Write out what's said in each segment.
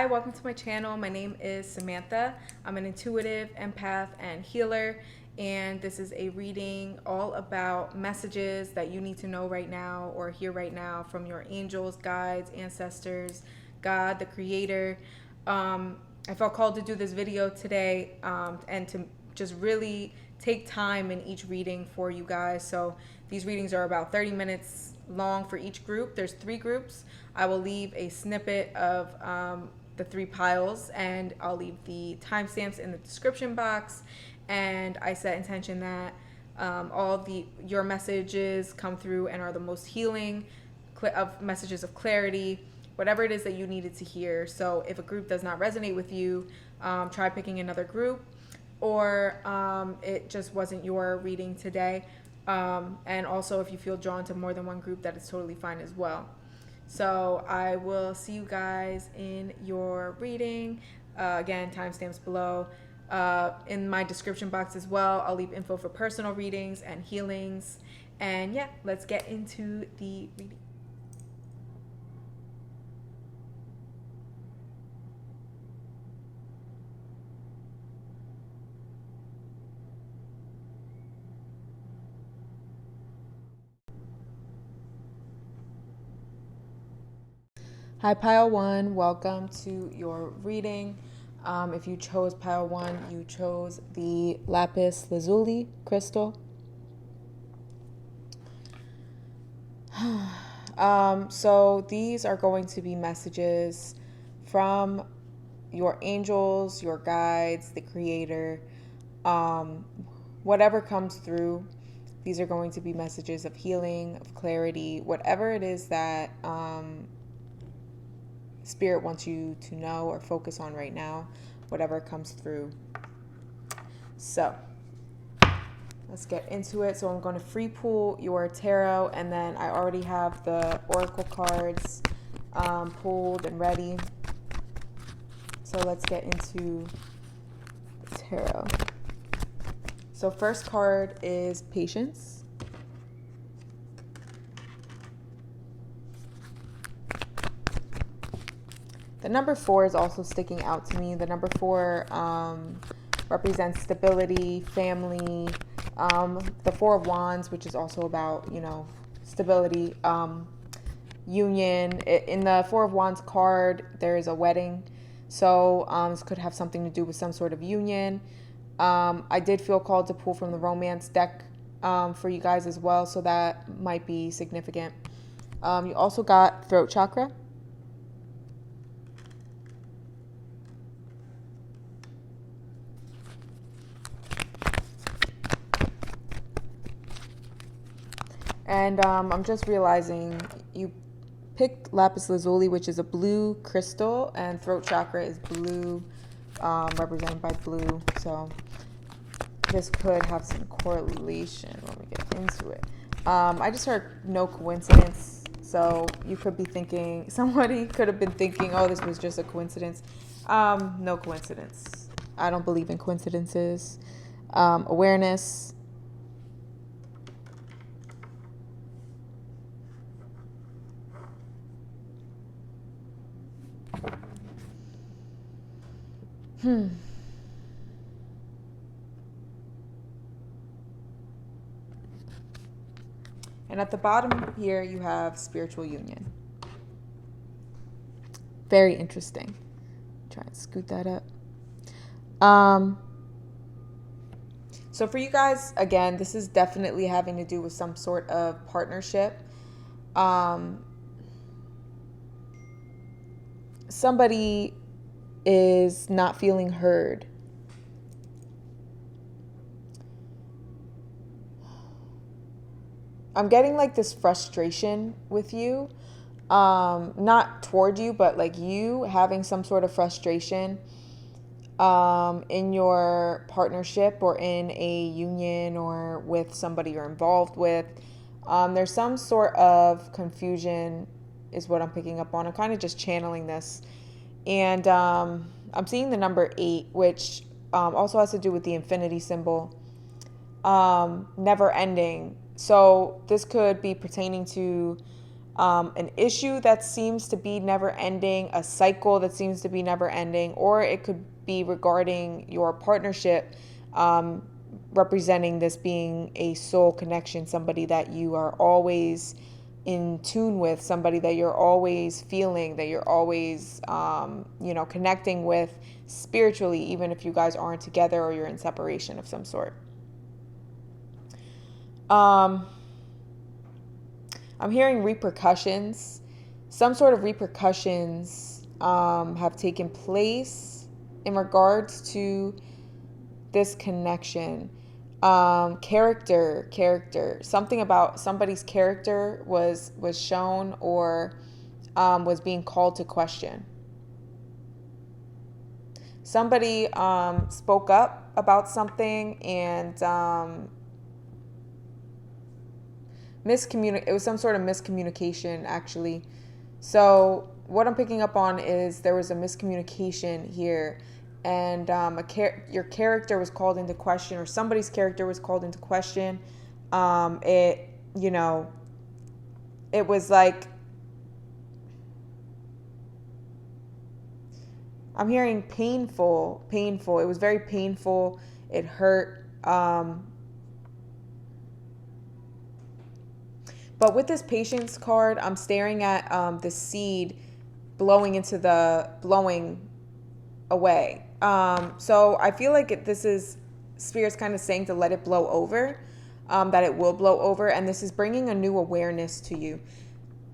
Hi, welcome to my channel. My name is Samantha. I'm an intuitive empath and healer, and this is a reading all about messages that you need to know right now or hear right now from your angels, guides, ancestors, God, the creator. I felt called to do this video today and to just really take time in each reading for you guys. So these readings are about 30 minutes long for each group. There's 3 groups. I will leave a snippet of the 3 piles, and I'll leave the timestamps in the description box. And I set intention that all of your messages come through and are the most healing of messages of clarity, whatever it is that you needed to hear. So if a group does not resonate with you, try picking another group, or it just wasn't your reading today. And also, if you feel drawn to more than one group, that is totally fine as well. So I will see you guys in your reading. Again, timestamps below. In my description box as well, I'll leave info for personal readings and healings. And yeah, let's get into the reading. Hi, Pile 1. Welcome to your reading. If you chose Pile 1, you chose the Lapis Lazuli crystal. So these are going to be messages from your angels, your guides, the creator, whatever comes through. These are going to be messages of healing, of clarity, whatever it is that Spirit wants you to know or focus on right now, whatever comes through. So let's get into it. So I'm going to free pull your tarot, and then I already have the oracle cards pulled and ready. So let's get into the tarot. So first card is patience. The number 4 is also sticking out to me. The number 4 represents stability, family. The 4 of Wands, which is also about, stability, union. In the 4 of Wands card, there is a wedding. So this could have something to do with some sort of union. I did feel called to pull from the romance deck for you guys as well, so that might be significant. You also got throat chakra. And I'm just realizing you picked Lapis Lazuli, which is a blue crystal, and throat chakra is blue, represented by blue. So this could have some correlation when we get into it. I just heard no coincidence. So you could be thinking, somebody could have been thinking, oh, this was just a coincidence. No coincidence. I don't believe in coincidences. Awareness. And at the bottom here, you have spiritual union. Very interesting. Try and scoot that up. So for you guys, again, this is definitely having to do with some sort of partnership. Somebody is not feeling heard. I'm getting like this frustration with you, not toward you, but like you having some sort of frustration in your partnership or in a union or with somebody you're involved with. There's some sort of confusion is what I'm picking up on. I'm kind of just channeling this. And I'm seeing the number 8, which also has to do with the infinity symbol, never ending. So this could be pertaining to an issue that seems to be never ending, a cycle that seems to be never ending, or it could be regarding your partnership, representing this being a soul connection, somebody that you are always in tune with, somebody that you're always feeling, that you're always, connecting with spiritually, even if you guys aren't together or you're in separation of some sort. I'm hearing repercussions. Some sort of repercussions have taken place in regards to this connection. Character. Something about somebody's character was shown or was being called to question. Somebody spoke up about something and it was some sort of miscommunication, actually. So what I'm picking up on is there was a miscommunication here, and your character was called into question, or somebody's character was called into question. It was like, I'm hearing painful. It was very painful. It hurt. But with this patience card, I'm staring at the seed blowing away. So I feel like this is Spirit's kind of saying to let it blow over, that it will blow over. And this is bringing a new awareness to you.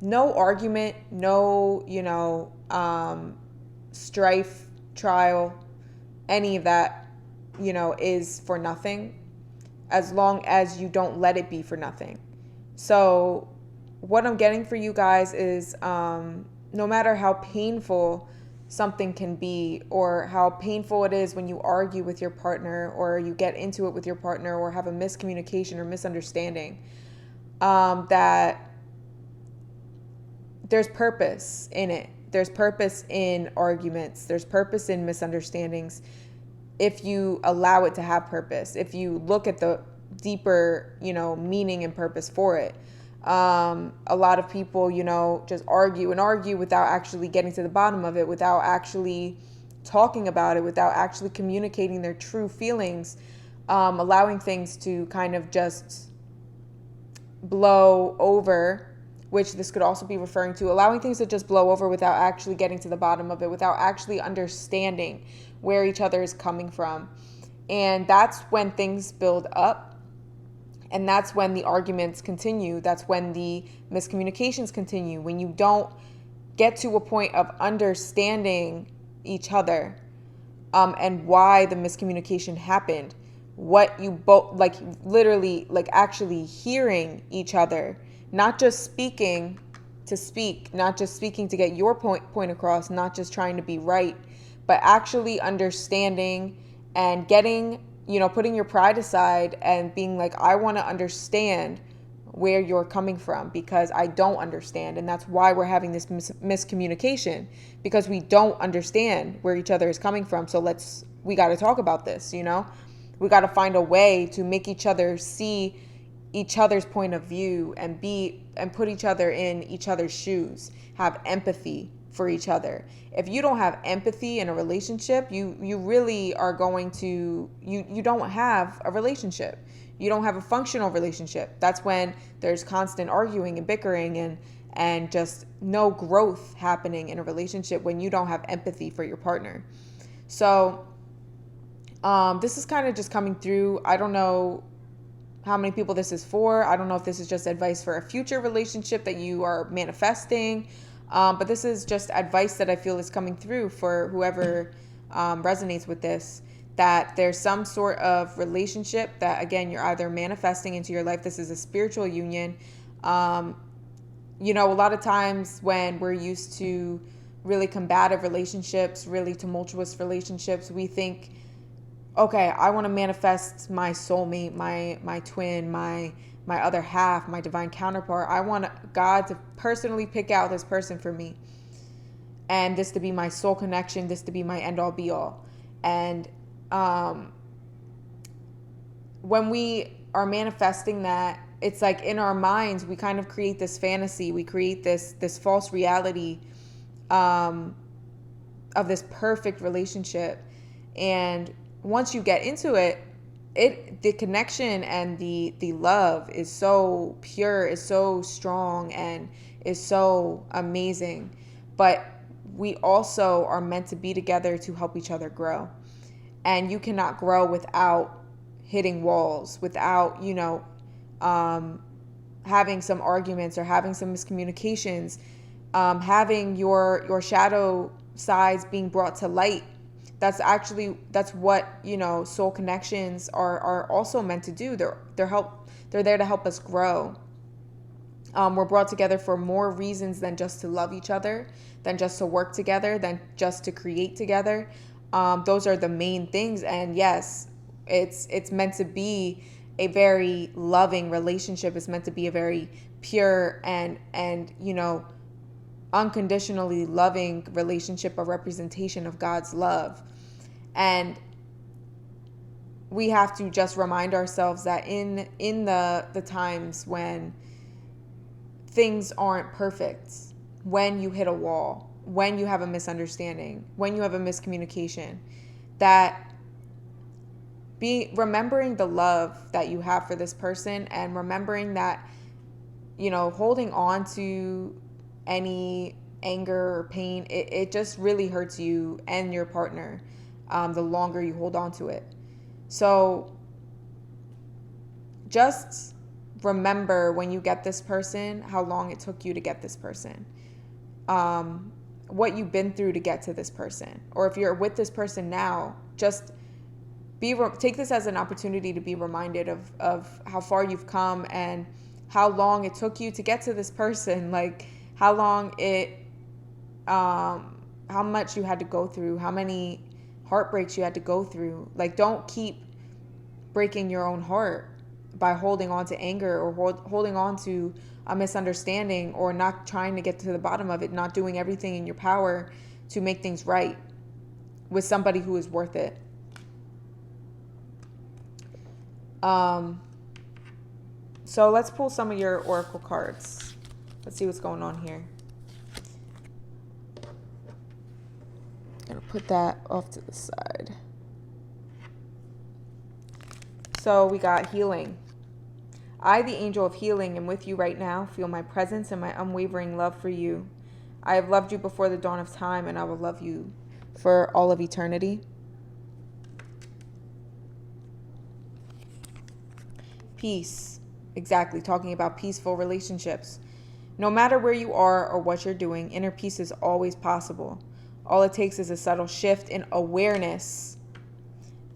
No argument, no, strife, trial, any of that, is for nothing, as long as you don't let it be for nothing. So what I'm getting for you guys is no matter how painful something can be, or how painful it is when you argue with your partner, or you get into it with your partner, or have a miscommunication or misunderstanding, that there's purpose in it. There's purpose in arguments. There's purpose in misunderstandings if you allow it to have purpose, if you look at the deeper, meaning and purpose for it. A lot of people, just argue without actually getting to the bottom of it, without actually talking about it, without actually communicating their true feelings, allowing things to kind of just blow over, which this could also be referring to, allowing things to just blow over without actually getting to the bottom of it, without actually understanding where each other is coming from. And that's when things build up. And that's when the arguments continue. That's when the miscommunications continue. When you don't get to a point of understanding each other, and why the miscommunication happened. What you both, literally, actually hearing each other. Not just speaking to speak. Not just speaking to get your point across. Not just trying to be right. But actually understanding and getting, putting your pride aside and being like, I want to understand where you're coming from, because I don't understand. And that's why we're having this miscommunication, because we don't understand where each other is coming from. So we got to talk about this, we got to find a way to make each other see each other's point of view and put each other in each other's shoes, have empathy for each other. If you don't have empathy in a relationship, you really are going to, you don't have a relationship. You don't have a functional relationship. That's when there's constant arguing and bickering and just no growth happening in a relationship, when you don't have empathy for your partner. So this is kind of just coming through. I don't know how many people this is for. I don't know if this is just advice for a future relationship that you are manifesting. But this is just advice that I feel is coming through for whoever resonates with this, that there's some sort of relationship that, again, you're either manifesting into your life. This is a spiritual union. A lot of times when we're used to really combative relationships, really tumultuous relationships, we think, okay, I want to manifest my soulmate, my twin, my other half, my divine counterpart. I want God to personally pick out this person for me, and this to be my soul connection, this to be my end all be all. And when we are manifesting that, it's like in our minds, we kind of create this fantasy. We create this false reality of this perfect relationship. And once you get into it, the connection and the love is so pure, is so strong, and is so amazing. But we also are meant to be together to help each other grow. And you cannot grow without hitting walls, without, having some arguments or having some miscommunications, having your shadow sides being brought to light. That's what, soul connections are also meant to do. They're there to help us grow. We're brought together for more reasons than just to love each other, than just to work together, than just to create together. Those are the main things. And yes, it's meant to be a very loving relationship. It's meant to be a very pure and unconditionally loving relationship, a representation of God's love. And we have to just remind ourselves that in the times when things aren't perfect, when you hit a wall, when you have a misunderstanding, when you have a miscommunication, that remembering the love that you have for this person, and remembering that, holding on to any anger or pain, it just really hurts you and your partner the longer you hold on to it. So just remember, when you get this person, how long it took you to get this person, what you've been through to get to this person. Or if you're with this person now, just take this as an opportunity to be reminded of how far you've come and how long it took you to get to this person. Like how much you had to go through, how many heartbreaks you had to go through. Like, don't keep breaking your own heart by holding on to anger or holding on to a misunderstanding, or not trying to get to the bottom of it, not doing everything in your power to make things right with somebody who is worth it. So let's pull some of your oracle cards. Let's see what's going on here. Gonna put that off to the side. So we got healing. I, the angel of healing, am with you right now. Feel my presence and my unwavering love for you. I have loved you before the dawn of time, and I will love you for all of eternity. Peace. Exactly. Talking about peaceful relationships. No matter where you are or what you're doing, inner peace is always possible. All it takes is a subtle shift in awareness.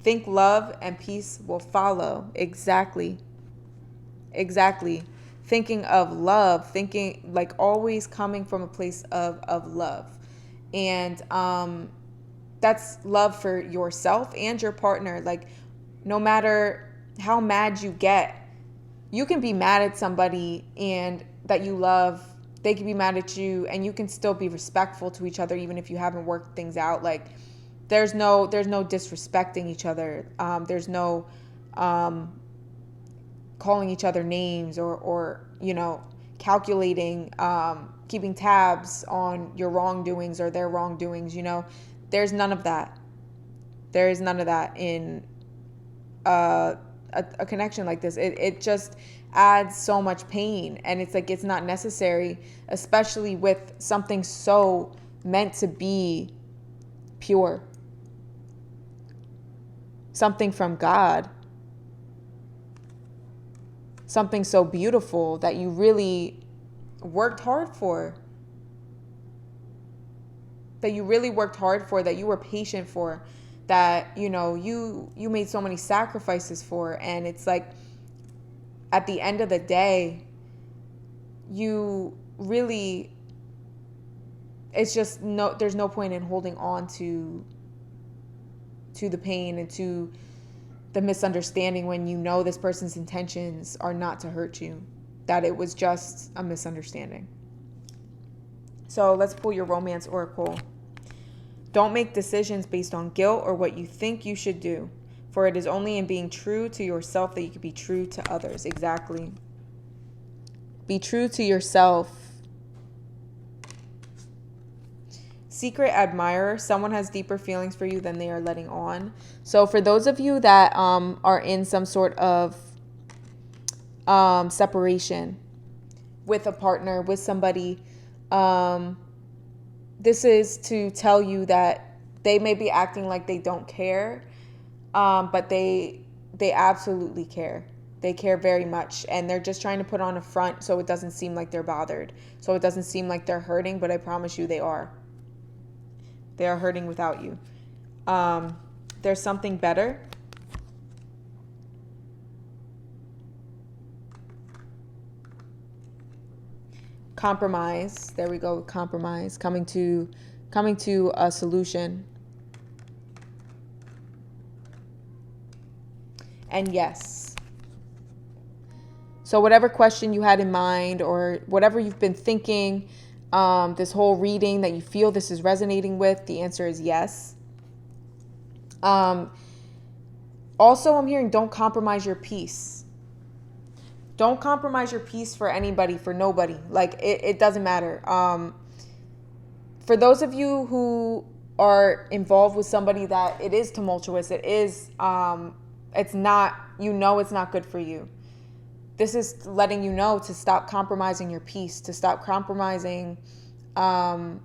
Think love and peace will follow. Exactly. Thinking of love, thinking like always coming from a place of love. And that's love for yourself and your partner. Like, no matter how mad you get, you can be mad at somebody and that you love. They can be mad at you, and you can still be respectful to each other even if you haven't worked things out. Like, there's no disrespecting each other. There's no calling each other names or calculating, keeping tabs on your wrongdoings or their wrongdoings. There's none of that. There is none of that in a connection like this. It just adds so much pain, and it's like it's not necessary, especially with something so meant to be pure, something from God, something so beautiful that you really worked hard for, that you were patient for, that you made so many sacrifices for. And it's like, at the end of the day, it's just there's no point in holding on to the pain and to the misunderstanding when this person's intentions are not to hurt you, that it was just a misunderstanding. So let's pull your romance oracle. Don't make decisions based on guilt or what you think you should do, for it is only in being true to yourself that you can be true to others. Exactly. Be true to yourself. Secret admirer. Someone has deeper feelings for you than they are letting on. So for those of you that are in some sort of separation with a partner, with somebody, this is to tell you that they may be acting like they don't care, but they absolutely care. They care very much, and they're just trying to put on a front so it doesn't seem like they're bothered, so it doesn't seem like they're hurting, but I promise you they are. They are hurting without you. There's something better. Compromise. There we go. Compromise. Coming to a solution. And yes. So whatever question you had in mind, or whatever you've been thinking, this whole reading that you feel this is resonating with, the answer is yes. Also, I'm hearing don't compromise your peace. Don't compromise your peace for anybody, for nobody. Like, it doesn't matter. For those of you who are involved with somebody that it is tumultuous, it is, it's not, it's not good for you. This is letting you know to stop compromising your peace, to stop compromising your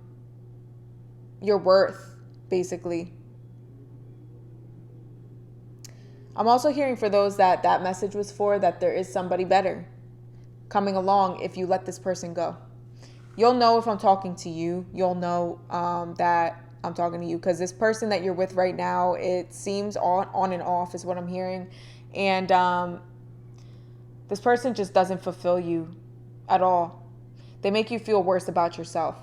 worth, basically. I'm also hearing for those that message was for, that there is somebody better coming along if you let this person go. You'll know if I'm talking to you. You'll know that I'm talking to you, because this person that you're with right now, it seems on and off is what I'm hearing. And this person just doesn't fulfill you at all. They make you feel worse about yourself.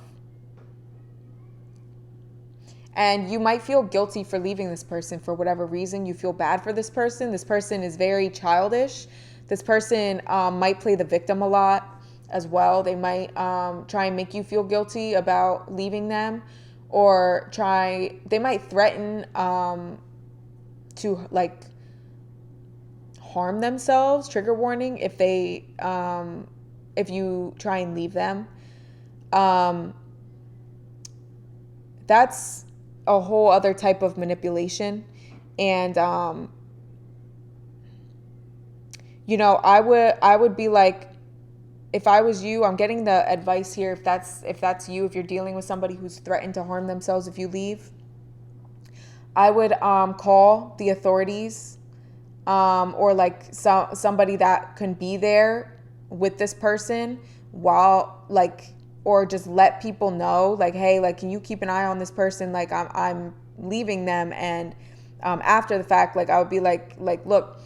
And you might feel guilty for leaving this person for whatever reason. You feel bad for this person. This person is very childish. This person might play the victim a lot as well. They might try and make you feel guilty about leaving them, or they might threaten to like harm themselves, trigger warning, if you try and leave them. That's a whole other type of manipulation. And I would be like, if I was you, I'm getting the advice here, if that's you, if you're dealing with somebody who's threatened to harm themselves if you leave, I would call the authorities, or like somebody that can be there with this person while, like, or just let people know, like, hey, like, can you keep an eye on this person? Like, I'm leaving them. And after the fact, like, I would be like, look,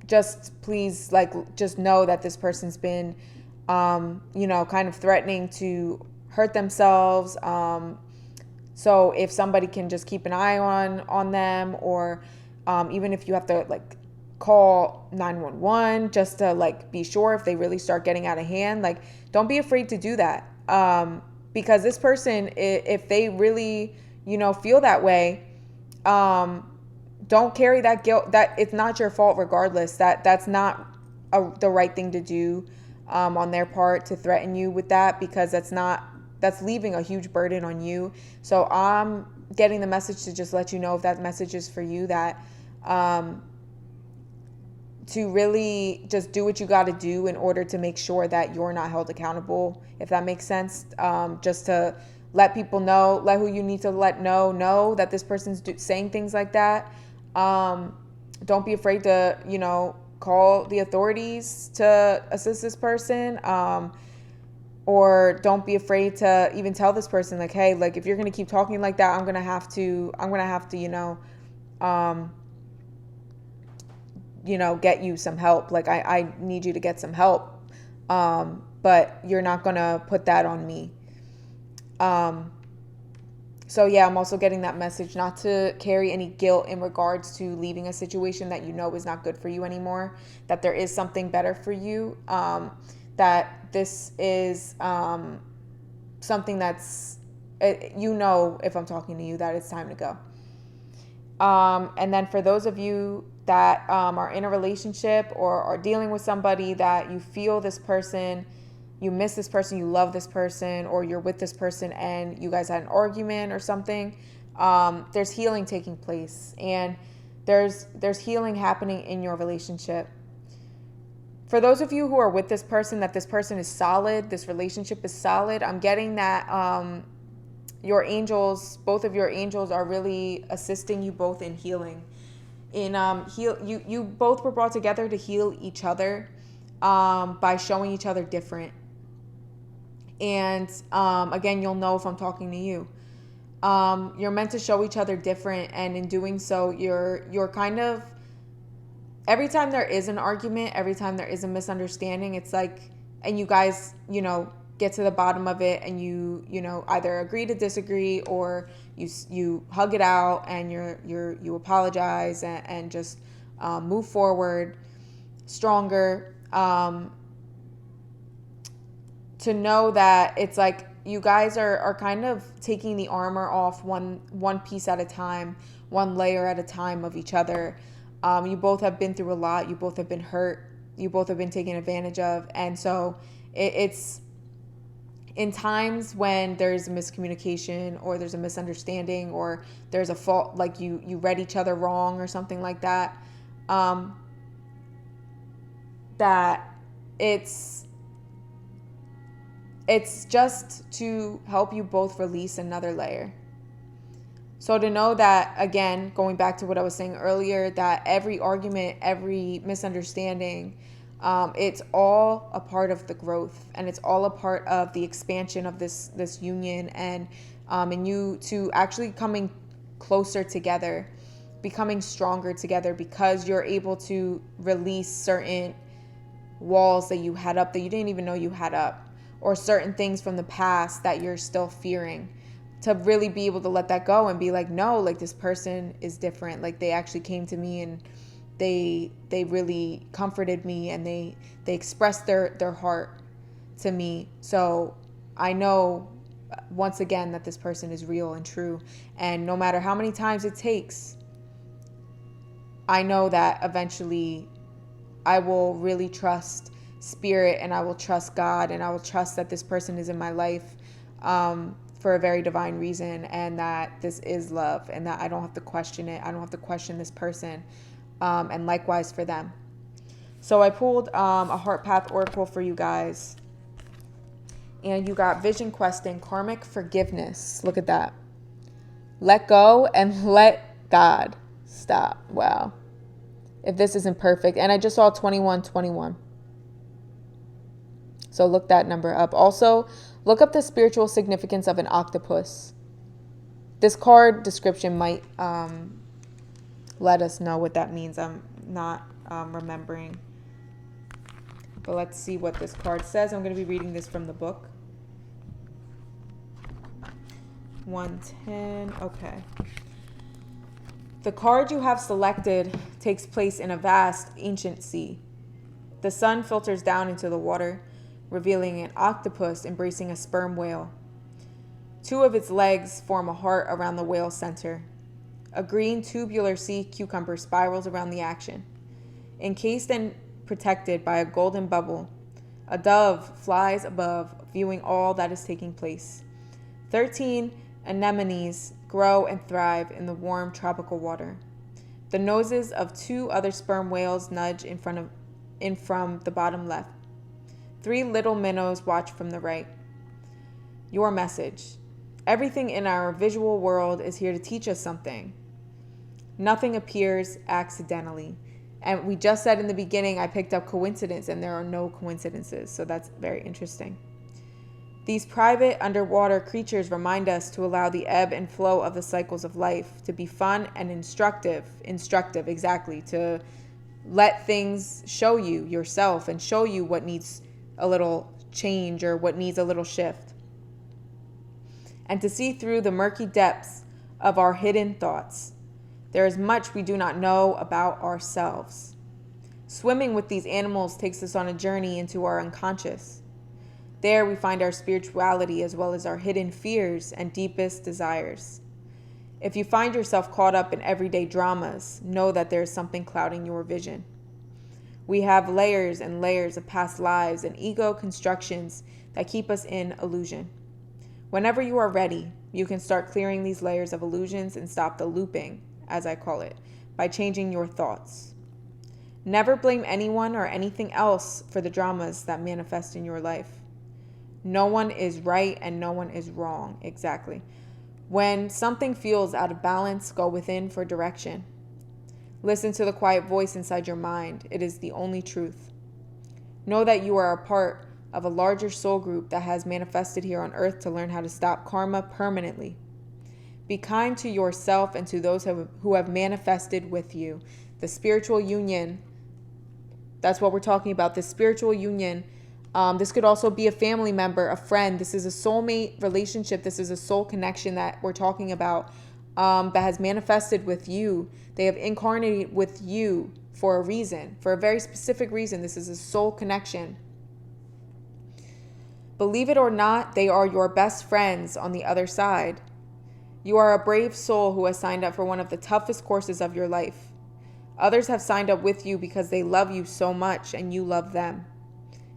just please, like, just know that this person's been, kind of threatening to hurt themselves. So if somebody can just keep an eye on them, or even if you have to, like, call 911 just to, like, be sure if they really start getting out of hand, like, don't be afraid to do that. Because this person, if they really, feel that way, don't carry that guilt. That it's not your fault regardless. That's not the right thing to do on their part, to threaten you with that, because that's leaving a huge burden on you. So I'm getting the message to just let you know, if that message is for you, that to really just do what you got to do in order to make sure that you're not held accountable, if that makes sense. Just to let people know, let who you need to let know that this person's saying things like that. Don't be afraid to, call the authorities to assist this person. Or don't be afraid to even tell this person, like, hey, like, if you're going to keep talking like that, I'm going to have to, get you some help. Like, I need you to get some help. But you're not going to put that on me. So yeah, I'm also getting that message not to carry any guilt in regards to leaving a situation that is not good for you anymore, that there is something better for you, that this is something that's, if I'm talking to you, that it's time to go. And then for those of you that are in a relationship or are dealing with somebody that you feel this person, you miss this person, you love this person, or you're with this person and you guys had an argument or something, there's healing taking place, and there's healing happening in your relationship. For those of you who are with this person, that this person is solid, this relationship is solid, I'm getting that your angels, both of your angels, are really assisting you both in healing. You both were brought together to heal each other by showing each other different. And again, you'll know if I'm talking to you. You're meant to show each other different, and in doing so, you're kind of, every time there is an argument, every time there is a misunderstanding, it's like, and you guys, get to the bottom of it, and you either agree to disagree, or you hug it out, and you apologize, and just move forward stronger. To know that it's like you guys are kind of taking the armor off one piece at a time, one layer at a time of each other. You both have been through a lot. You both have been hurt. You both have been taken advantage of. And so it's in times when there's a miscommunication, or there's a misunderstanding, or there's a fault, like you read each other wrong or something like that, that it's just to help you both release another layer. So to know that, again, going back to what I was saying earlier, that every argument, every misunderstanding, it's all a part of the growth, and it's all a part of the expansion of this union, and you to actually coming closer together, becoming stronger together, because you're able to release certain walls that you had up that you didn't even know you had up, or certain things from the past that you're still fearing, to really be able to let that go and be like, no, like this person is different. Like they actually came to me, and they really comforted me, and they expressed their heart to me. So I know once again that this person is real and true. And no matter how many times it takes, I know that eventually I will really trust spirit, and I will trust God, and I will trust that this person is in my life for a very divine reason, and that this is love, and that I don't have to question it. I don't have to question this person, and likewise for them. So I pulled a Heart Path Oracle for you guys, and you got Vision Questing, Karmic Forgiveness. Look at that. Let go and let God. Stop. Wow. If this isn't perfect. And I just saw 2121. So look that number up. Also, look up the spiritual significance of an octopus. This card description might let us know what that means. I'm not remembering. But let's see what this card says. I'm going to be reading this from the book. 110. Okay. The card you have selected takes place in a vast, ancient sea. The sun filters down into the water, revealing an octopus embracing a sperm whale. Two of its legs form a heart around the whale's center. A green tubular sea cucumber spirals around the action. Encased and protected by a golden bubble, a dove flies above, viewing all that is taking place. 13 anemones grow and thrive in the warm tropical water. The noses of two other sperm whales nudge in from the bottom left. 3 little minnows watch from the right. Your message. Everything in our visual world is here to teach us something. Nothing appears accidentally. And we just said in the beginning, I picked up coincidence, and there are no coincidences. So that's very interesting. These private underwater creatures remind us to allow the ebb and flow of the cycles of life to be fun and instructive, exactly, to let things show you yourself and show you what needs a little change or what needs a little shift. And to see through the murky depths of our hidden thoughts. There is much we do not know about ourselves. Swimming with these animals takes us on a journey into our unconscious. There we find our spirituality as well as our hidden fears and deepest desires. If you find yourself caught up in everyday dramas, know that there is something clouding your vision. We have layers and layers of past lives and ego constructions that keep us in illusion. Whenever you are ready, you can start clearing these layers of illusions and stop the looping, as I call it, by changing your thoughts. Never blame anyone or anything else for the dramas that manifest in your life. No one is right and no one is wrong, exactly. When something feels out of balance, go within for direction. Listen to the quiet voice inside your mind. It is the only truth. Know that you are a part of a larger soul group that has manifested here on earth to learn how to stop karma permanently. Be kind to yourself and to those who have manifested with you. The spiritual union, that's what we're talking about, the spiritual union. This could also be a family member, a friend. This is a soulmate relationship. This is a soul connection that we're talking about that has manifested with you. They have incarnated with you for a reason, for a very specific reason. This is a soul connection. Believe it or not, they are your best friends on the other side. You are a brave soul who has signed up for one of the toughest courses of your life. Others have signed up with you because they love you so much and you love them.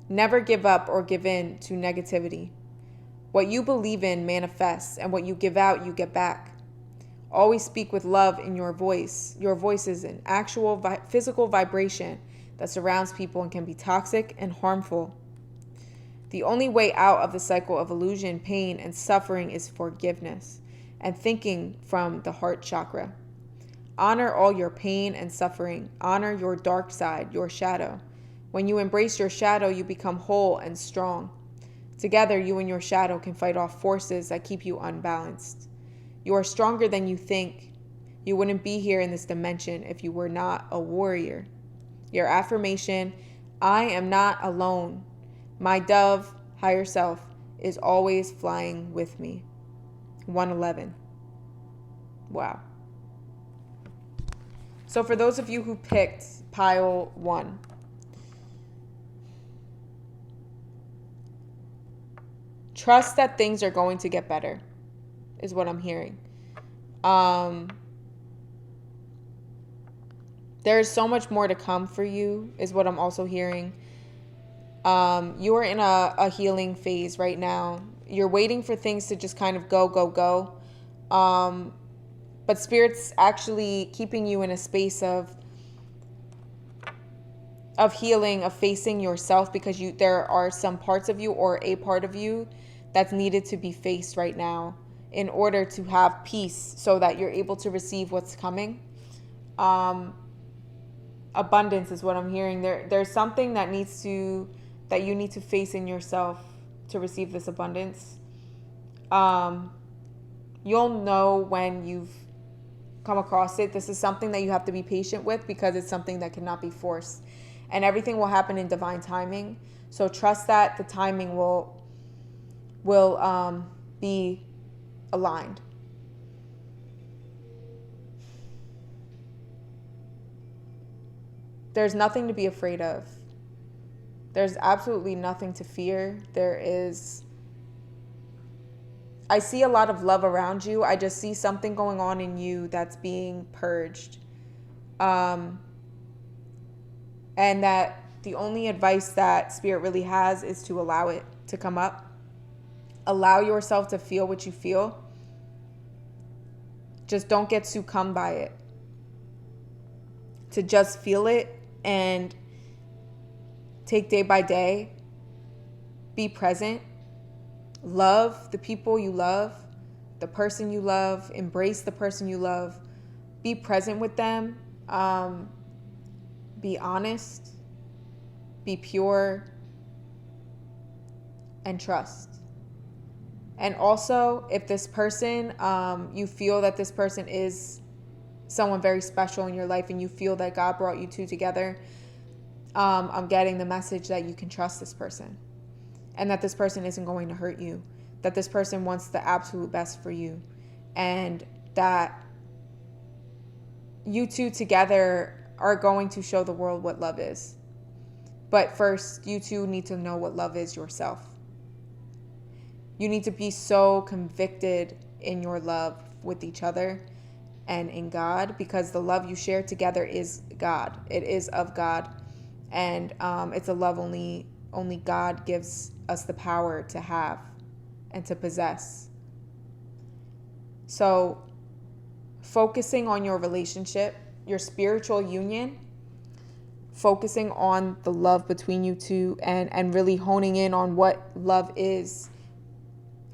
Never give up or give in to negativity. What you believe in manifests, and what you give out, you get back. Always speak with love in your voice. Your voice is an actual physical vibration that surrounds people and can be toxic and harmful. The only way out of the cycle of illusion, pain, and suffering is forgiveness and thinking from the heart chakra. Honor all your pain and suffering. Honor your dark side, your shadow. When you embrace your shadow, you become whole and strong. Together, you and your shadow can fight off forces that keep you unbalanced. You are stronger than you think. You wouldn't be here in this dimension if you were not a warrior. Your affirmation, I am not alone. My dove, higher self, is always flying with me. 111. Wow. So for those of you who picked pile 1, trust that things are going to get better, is what I'm hearing. There's so much more to come for you, is what I'm also hearing. You are in a healing phase right now. You're waiting for things to just kind of go. But Spirit's actually keeping you in a space of healing, of facing yourself, because there are some parts of you, or a part of you, that's needed to be faced right now in order to have peace so that you're able to receive what's coming. Abundance is what I'm hearing. There's something that you need to face in yourself to receive this abundance. You'll know when you've come across it. This is something that you have to be patient with, because it's something that cannot be forced, and everything will happen in divine timing. So trust that the timing will be aligned. There's nothing to be afraid of. There's absolutely nothing to fear. I see a lot of love around you. I just see something going on in you that's being purged. And that the only advice that Spirit really has is to allow it to come up. Allow yourself to feel what you feel. Just don't get succumbed by it. To just feel it and take day by day. Be present. Love the people you love, the person you love. Embrace the person you love. Be present with them. Be honest. Be pure. And trust. And also, if this person, you feel that this person is someone very special in your life, and you feel that God brought you two together, I'm getting the message that you can trust this person, and that this person isn't going to hurt you, that this person wants the absolute best for you, and that you two together are going to show the world what love is. But first, you two need to know what love is yourself. You need to be so convicted in your love with each other and in God, because the love you share together is God. It is of God. And it's a love only God gives us the power to have and to possess. So focusing on your relationship, your spiritual union, focusing on the love between you two, and really honing in on what love is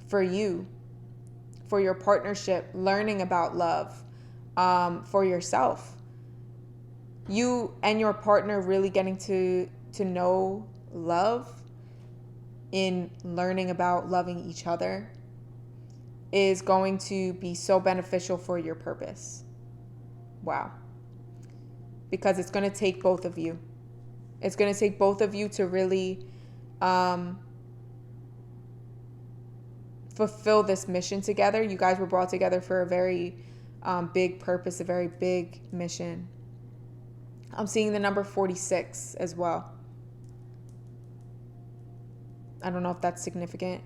for you, for your partnership, learning about love, for yourself. You and your partner really getting to know love in learning about loving each other is going to be so beneficial for your purpose. Wow. Because it's going to take both of you. It's going to take both of you to really fulfill this mission together. You guys were brought together for a very big purpose, a very big mission. I'm seeing the number 46 as well. I don't know if that's significant.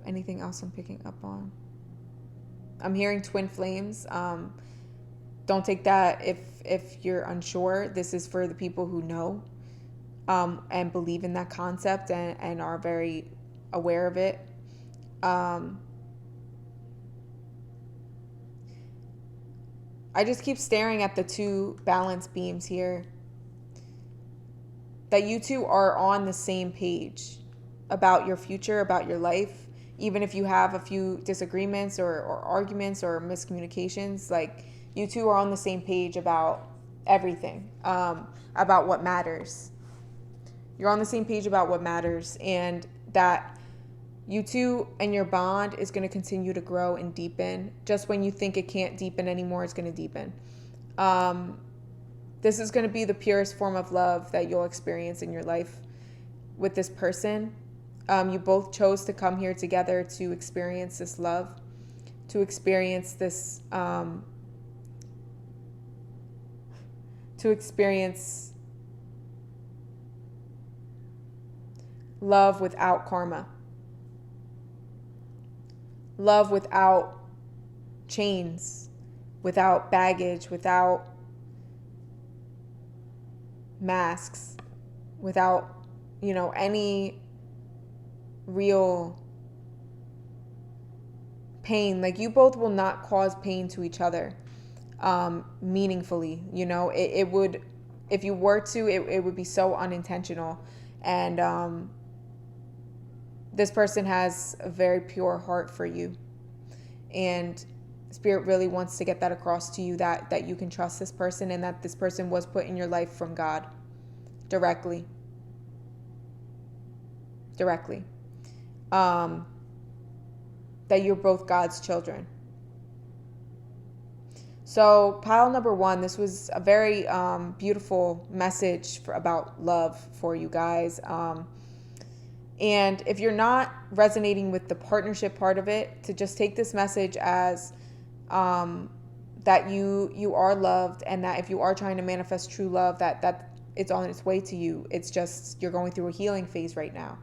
Anything else I'm picking up on? I'm hearing twin flames. Don't take that if you're unsure. This is for the people who know and believe in that concept and are very aware of it. I just keep staring at the two balance beams here. That you two are on the same page about your future, about your life. Even if you have a few disagreements or arguments or miscommunications, like you two are on the same page about everything, about what matters. You're on the same page about what matters, and that you two and your bond is going to continue to grow and deepen. Just when you think it can't deepen anymore, it's going to deepen. This is going to be the purest form of love that you'll experience in your life with this person. You both chose to come here together to experience this love, to experience this, to experience love without karma. Love without chains, without baggage, without masks, without, any real pain. Like, you both will not cause pain to each other meaningfully. It would, if you were to, it would be so unintentional. And this person has a very pure heart for you, and Spirit really wants to get that across to you, that you can trust this person, and that this person was put in your life from God directly. That you're both God's children. So pile number 1, this was a very beautiful message about love for you guys. And if you're not resonating with the partnership part of it, to just take this message as that you are loved, and that if you are trying to manifest true love, that it's on its way to you. It's just you're going through a healing phase right now.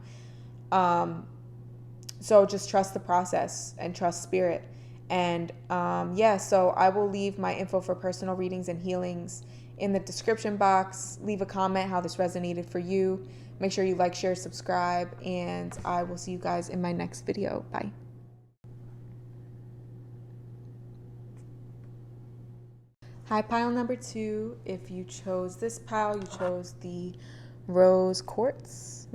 So just trust the process and trust Spirit. And so I will leave my info for personal readings and healings in the description box. Leave a comment how this resonated for you. Make sure you like, share, subscribe, and I will see you guys in my next video. Bye. Hi, pile number 2. If you chose this pile, you chose the rose quartz.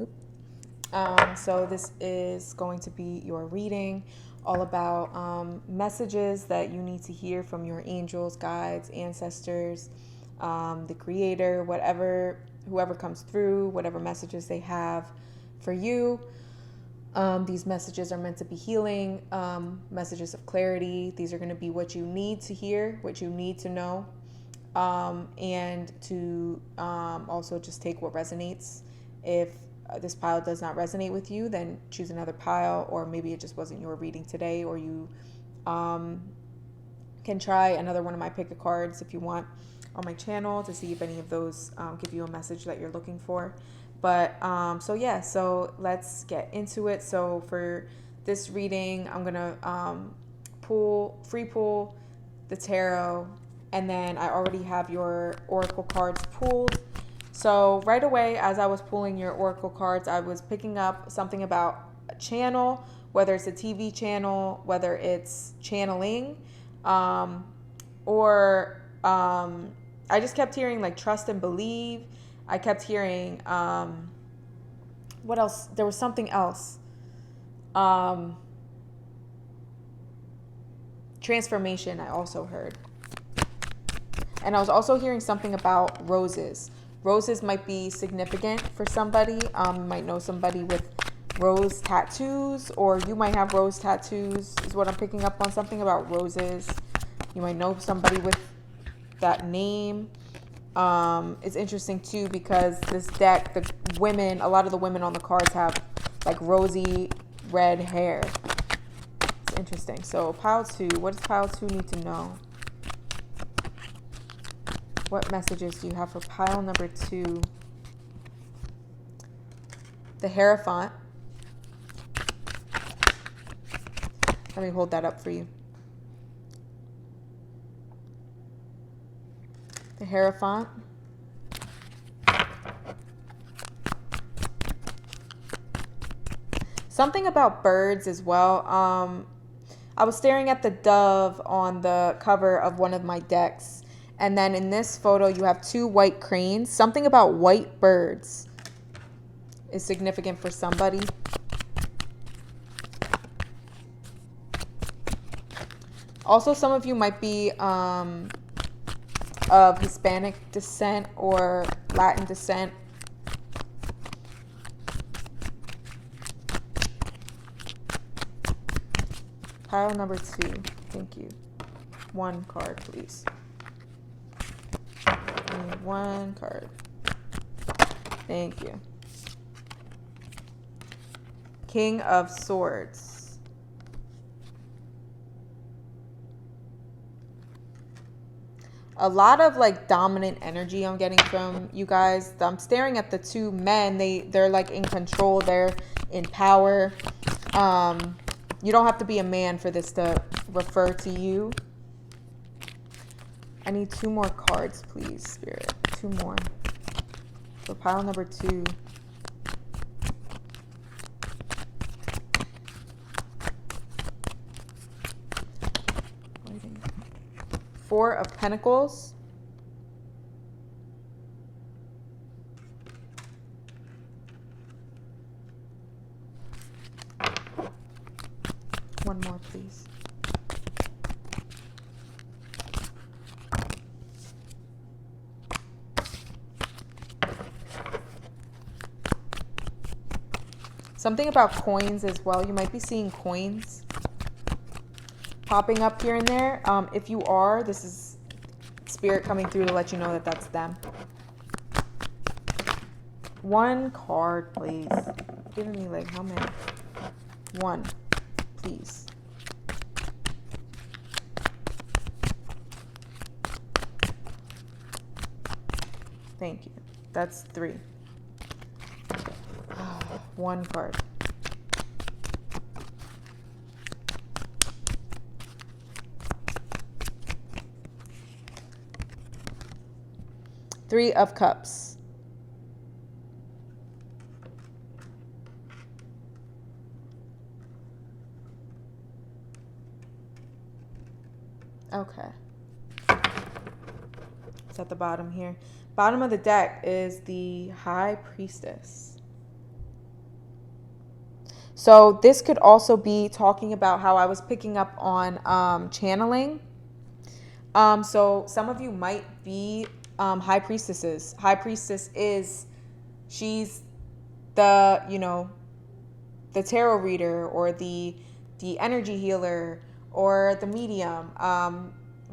So this is going to be your reading, all about messages that you need to hear from your angels, guides, ancestors, the creator, whoever comes through, whatever messages they have for you. These messages are meant to be healing, messages of clarity. These are going to be what you need to hear, what you need to know, and to also just take what resonates. If this pile does not resonate with you, then choose another pile, or maybe it just wasn't your reading today, or you can try another one of my pick a cards if you want on my channel to see if any of those give you a message that you're looking for. But so yeah, so let's get into it. So for this reading, I'm gonna free pull the tarot, and then I already have your oracle cards pulled. So right away, as I was pulling your oracle cards, I was picking up something about a channel, whether it's a TV channel, whether it's channeling, or I just kept hearing like trust and believe. I kept hearing what else? There was something else. Transformation, I also heard. And I was also hearing something about roses. Roses might be significant for somebody. You might know somebody with rose tattoos, or you might have rose tattoos, is what I'm picking up on. Something about roses. You might know somebody with that name. It's interesting too because this deck, a lot of the women on the cards have like rosy red hair. It's interesting. So pile 2, what does pile 2 need to know? What messages do you have for pile number 2? The Hierophant. Let me hold that up for you. The Hierophant. Something about birds as well. I was staring at the dove on the cover of one of my decks. And then in this photo, you have 2 white cranes. Something about white birds is significant for somebody. Also, some of you might be of Hispanic descent or Latin descent. Pile number 2. Thank you. 1 card, please. I need 1 card. Thank you. King of Swords. A lot of like dominant energy I'm getting from you guys. I'm staring at the 2 men. They're like in control. They're in power. You don't have to be a man for this to refer to you. I need 2 more cards, please, Spirit. 2 more. So pile number 2. Four of Pentacles. One more, please. Something about coins as well. You might be seeing coins popping up here and there. If you are, this is Spirit coming through to let you know that that's them. 1 card, please. Giving me like how many? 1, please. Thank you. That's 3. 1 card. Three of Cups. Okay. It's at the bottom here. Bottom of the deck is the High Priestess. So this could also be talking about how I was picking up on channeling. So some of you might be high priestesses. High priestess she's the, the tarot reader or the energy healer or the medium.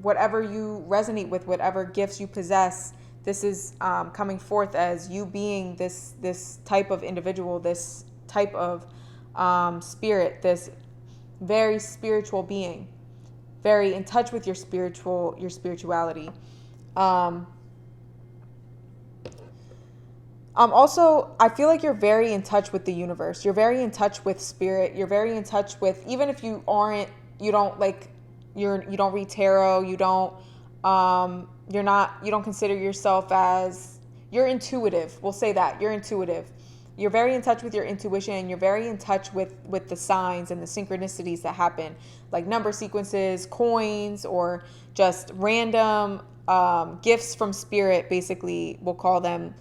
Whatever you resonate with, whatever gifts you possess, this is coming forth as you being this type of individual, this type of spirit, this very spiritual being, very in touch with your spirituality. Also, I feel like you're very in touch with the universe. You're very in touch with spirit. You're very in touch with, even if you aren't, you don't like, you don't read tarot. You don't consider yourself as, you're intuitive. We'll say that you're intuitive. You're very in touch with your intuition, and you're very in touch with the signs and the synchronicities that happen, like number sequences, coins, or just random gifts from spirit. Basically, we'll call them.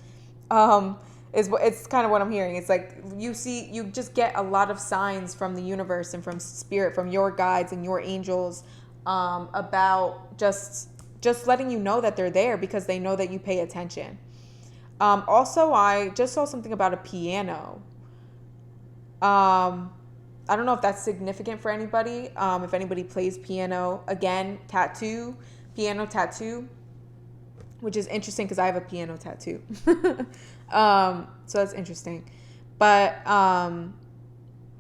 It's kind of what I'm hearing. It's like you just get a lot of signs from the universe and from spirit, from your guides and your angels, about just letting you know that they're there because they know that you pay attention. Also, I just saw something about a piano. I don't know if that's significant for anybody. If anybody plays piano, again, piano tattoo, which is interesting because I have a piano tattoo. So that's interesting. But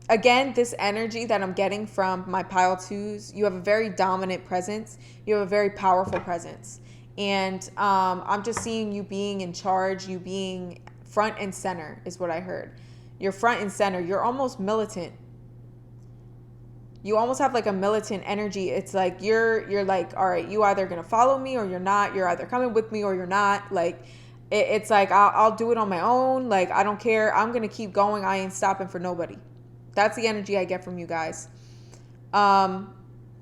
again, this energy that I'm getting from my pile twos, you have a very dominant presence. You have a very powerful presence. And I'm just seeing you being in charge, you being front and center is what I heard. You're front and center. You're almost militant. You almost have like a militant energy. It's like you're like, all right, you either gonna follow me or you're not. You're either coming with me or you're not. Like it's like I'll do it on my own. Like I don't care. I'm gonna keep going. I ain't stopping for nobody. That's the energy I get from you guys.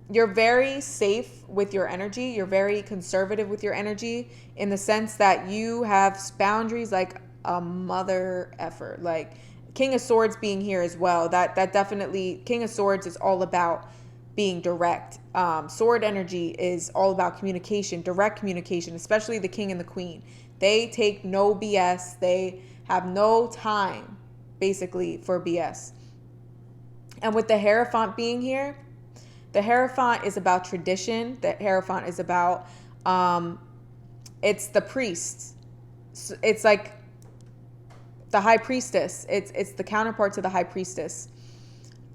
You're very safe with your energy. You're very conservative with your energy in the sense that you have boundaries like a mother effer. Like King of Swords being here as well. That definitely, King of Swords is all about being direct. Sword energy is all about communication, direct communication, especially the King and the Queen. They take no BS. They have no time, basically, for BS. And with the Hierophant being here, the Hierophant is about tradition. The Hierophant is about, it's the priest. It's like the high priestess. It's the counterpart to the high priestess.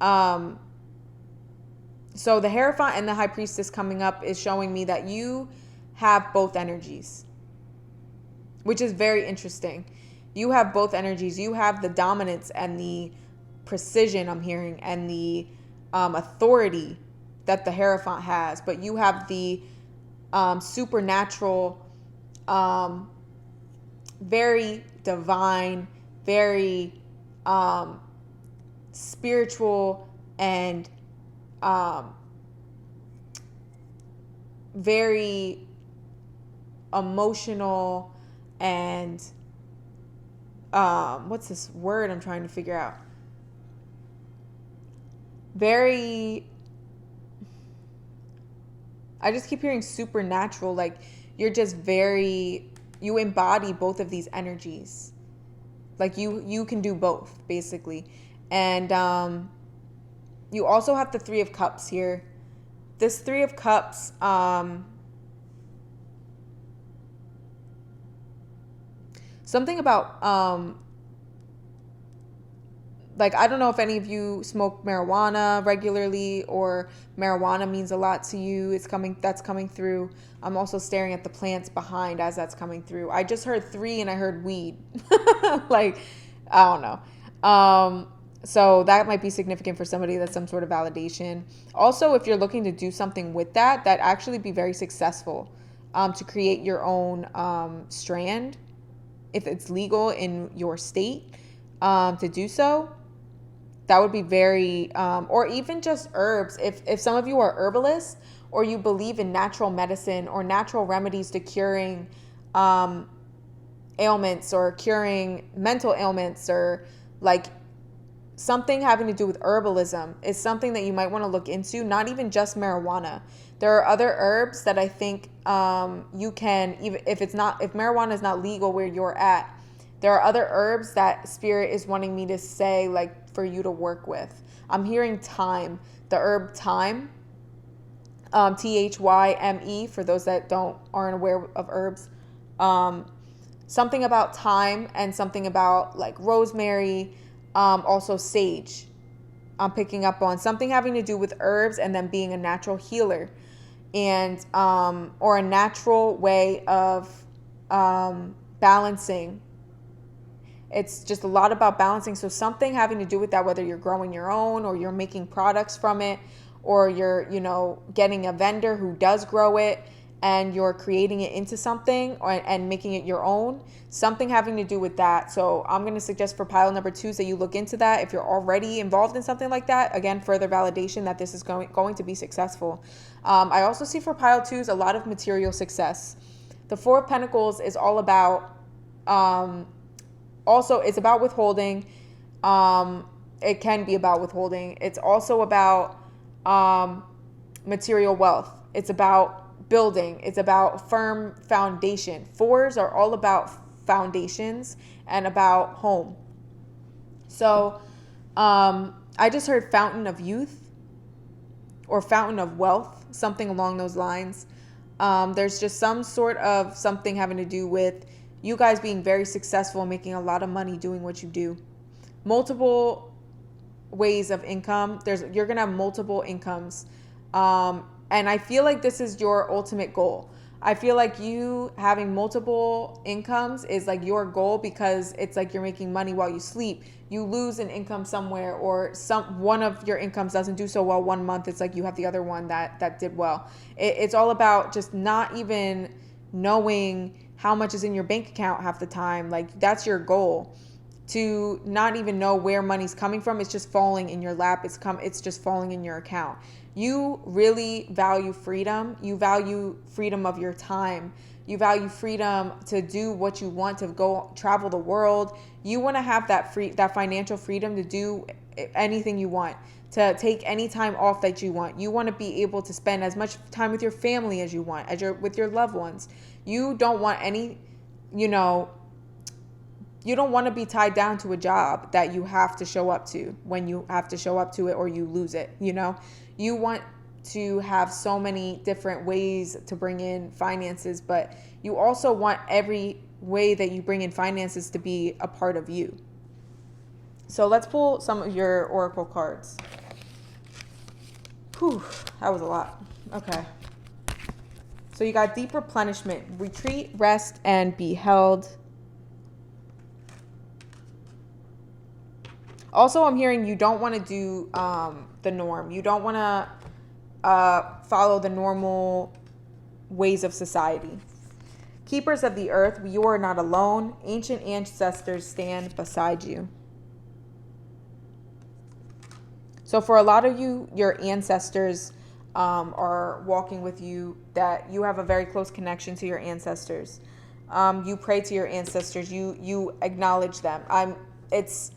So the Hierophant and the high priestess coming up is showing me that you have both energies, which is very interesting. You have both energies. You have the dominance and the precision, I'm hearing, and the authority that the Hierophant has, but you have the supernatural, very divine, very spiritual, and very emotional, and what's this word I'm trying to figure out? I just keep hearing supernatural. Like you're just you embody both of these energies. Like you can do both, basically. And you also have the Three of Cups here. This Three of Cups, something about like, I don't know if any of you smoke marijuana regularly or marijuana means a lot to you. That's coming through. I'm also staring at the plants behind as that's coming through. I just heard 3 and I heard weed. Like, I don't know. So that might be significant for somebody. That's some sort of validation. Also, if you're looking to do something with that actually be very successful, to create your own strand, if it's legal in your state, to do so. That would be very, or even just herbs. If some of you are herbalists or you believe in natural medicine or natural remedies to curing ailments or curing mental ailments, or like something having to do with herbalism is something that you might want to look into. Not even just marijuana. There are other herbs that I think you can, even if marijuana is not legal where you're at, there are other herbs that Spirit is wanting me to say, like, for you to work with. I'm hearing thyme, the herb thyme, Thyme, for those that aren't aware of herbs. Something about thyme and something about like rosemary, also sage. I'm picking up on something having to do with herbs and then being a natural healer, and or a natural way of balancing It's just a lot about balancing. So something having to do with that, whether you're growing your own or you're making products from it, or you're, getting a vendor who does grow it and you're creating it into something and making it your own, something having to do with that. So I'm going to suggest for pile number 2 that you look into that. If you're already involved in something like that, again, further validation that this is going to be successful. I also see for pile 2s a lot of material success. The 4 of Pentacles is all about, also it's about withholding. It can be about withholding. It's also about material wealth. It's about building. It's about firm foundation. 4s are all about foundations and about home. So I just heard fountain of youth or fountain of wealth, something along those lines. There's just some sort of something having to do with you guys being very successful, making a lot of money doing what you do. Multiple ways of income. You're going to have multiple incomes. And I feel like this is your ultimate goal. I feel like you having multiple incomes is like your goal, because it's like you're making money while you sleep. You lose an income somewhere, or one of your incomes doesn't do so well one month. It's like you have the other one that did well. It's all about just not even knowing how much is in your bank account half the time. Like that's your goal, to not even know where money's coming from. It's just falling in your lap. It's just falling in your account. You really value freedom. You value freedom of your time. You value freedom to do what you want, to go travel the world. You want to have that financial freedom to do anything you want, to take any time off that you want. You want to be able to spend as much time with your family as you want, with your loved ones. You don't want you don't want to be tied down to a job that you have to show up to when you have to show up to it, or you lose it. You want to have so many different ways to bring in finances, but you also want every way that you bring in finances to be a part of you. So let's pull some of your oracle cards. Whew, that was a lot. Okay. So you got deep replenishment, retreat, rest, and be held. Also, I'm hearing you don't want to do the norm. You don't want to follow the normal ways of society. Keepers of the earth, you are not alone. Ancient ancestors stand beside you. So for a lot of you, your ancestors are walking with you, that you have a very close connection to your ancestors. You pray to your ancestors. You acknowledge them. It's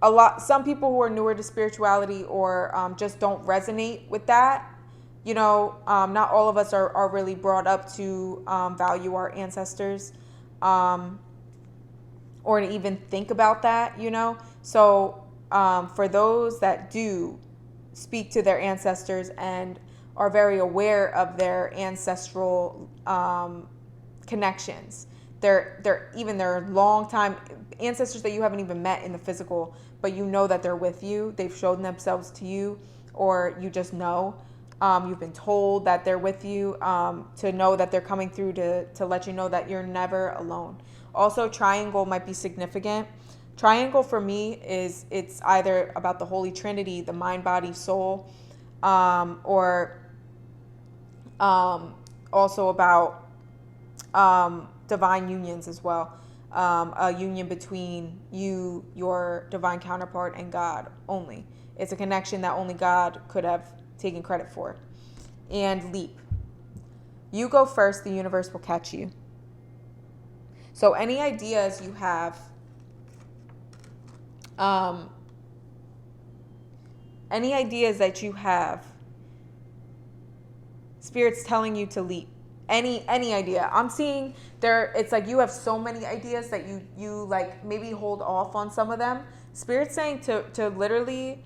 a lot. Some people who are newer to spirituality or just don't resonate with that. Not all of us are really brought up to value our ancestors or to even think about that, So for those that do speak to their ancestors and are very aware of their ancestral connections, they're even their long time ancestors that you haven't even met in the physical, but you know that they're with you. They've shown themselves to you, or you just know. You've been told that they're with you, to know that they're coming through to let you know that you're never alone. Also, triangle might be significant. Triangle for me it's either about the Holy Trinity, the mind, body, soul, or also about divine unions as well. A union between you, your divine counterpart, and God only. It's a connection that only God could have taken credit for. And leap. You go first, the universe will catch you. So any ideas you have, any ideas that you have, Spirit's telling you to leap. Any idea. I'm seeing it's like you have so many ideas that you like maybe hold off on some of them. Spirit's saying to literally,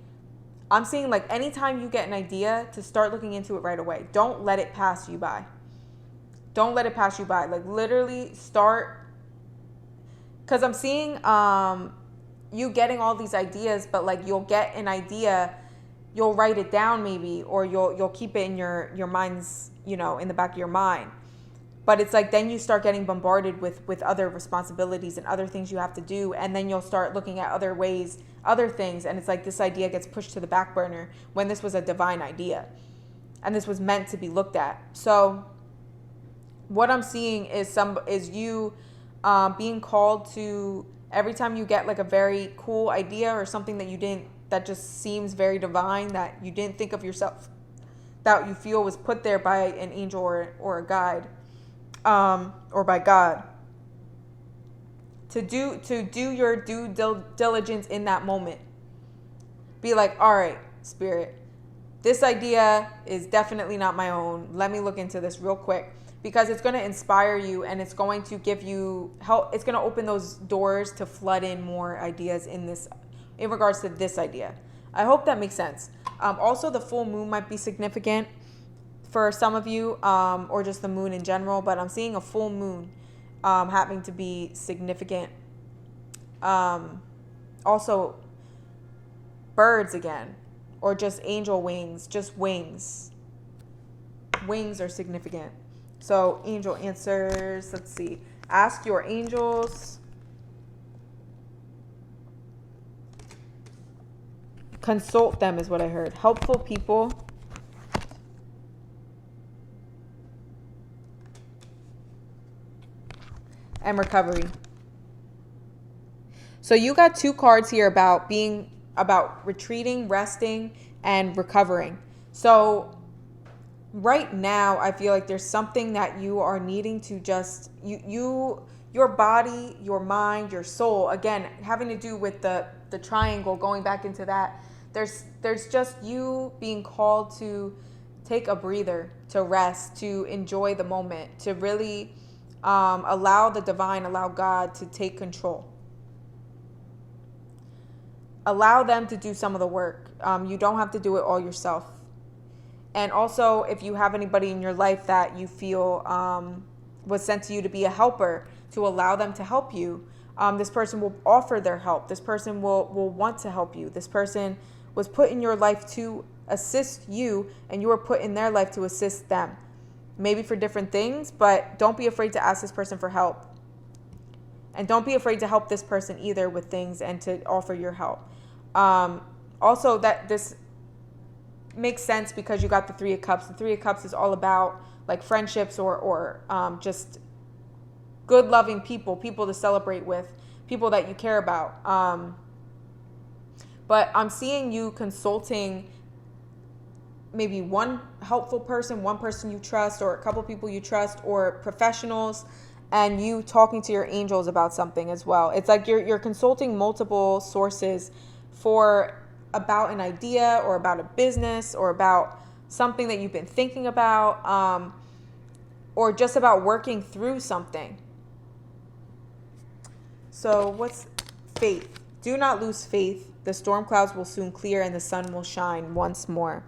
I'm seeing like anytime you get an idea, to start looking into it right away. Don't let it pass you by. Don't let it pass you by. Like literally start, because I'm seeing you getting all these ideas, but like you'll get an idea, you'll write it down maybe, or you'll keep it in your mind's, in the back of your mind. But it's like then you start getting bombarded with other responsibilities and other things you have to do, and then you'll start looking at other ways, other things, and it's like this idea gets pushed to the back burner when this was a divine idea and this was meant to be looked at. So what I'm seeing is you being called to, every time you get like a very cool idea or something that just seems very divine, that you didn't think of yourself, that you feel was put there by an angel or a guide, or by God, to do your due diligence in that moment. Be like, all right, Spirit, this idea is definitely not my own. Let me look into this real quick, because it's going to inspire you and it's going to give you help. It's going to open those doors to flood in more ideas in regards to this idea. I hope that makes sense. Also, the full moon might be significant for some of you, or just the moon in general, but I'm seeing a full moon happening to be significant. Also, birds again, or just angel wings, just wings. Wings are significant. So angel answers, let's see. Ask your angels. Consult them is what I heard. Helpful people. And recovery. So you got 2 cards here about retreating, resting, and recovering. So right now, I feel like there's something that you are needing to just, your body, your mind, your soul, again, having to do with the triangle, going back into that, there's just you being called to take a breather, to rest, to enjoy the moment, to really allow the divine, allow God to take control. Allow them to do some of the work. You don't have to do it all yourself. And also, if you have anybody in your life that you feel was sent to you to be a helper, to allow them to help you, this person will offer their help. This person will want to help you. This person was put in your life to assist you, and you were put in their life to assist them. Maybe for different things, but don't be afraid to ask this person for help. And don't be afraid to help this person either with things and to offer your help. Also, that this makes sense because you got the 3 of Cups. The 3 of Cups is all about like friendships or just good, loving people to celebrate with, people that you care about. But I'm seeing you consulting maybe one helpful person, one person you trust, or a couple people you trust, or professionals, and you talking to your angels about something as well. It's like you're consulting multiple sources about an idea or about a business or about something that you've been thinking about, or just about working through something. So what's faith? Do not lose faith. The storm clouds will soon clear and the sun will shine once more.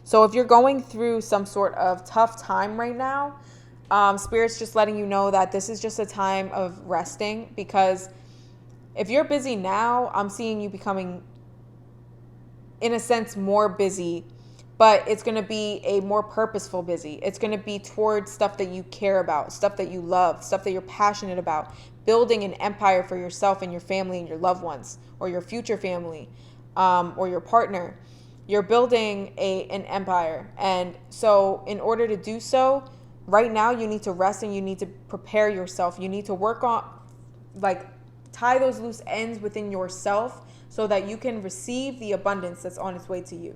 So if you're going through some sort of tough time right now, Spirit's just letting you know that this is just a time of resting, because if you're busy now, I'm seeing you becoming, in a sense, more busy, but it's going to be a more purposeful busy. It's going to be towards stuff that you care about, stuff that you love, stuff that you're passionate about, building an empire for yourself and your family and your loved ones, or your future family, or your partner. You're building an empire. And so in order to do so, right now you need to rest and you need to prepare yourself. You need to work on, like, tie those loose ends within yourself so that you can receive the abundance that's on its way to you.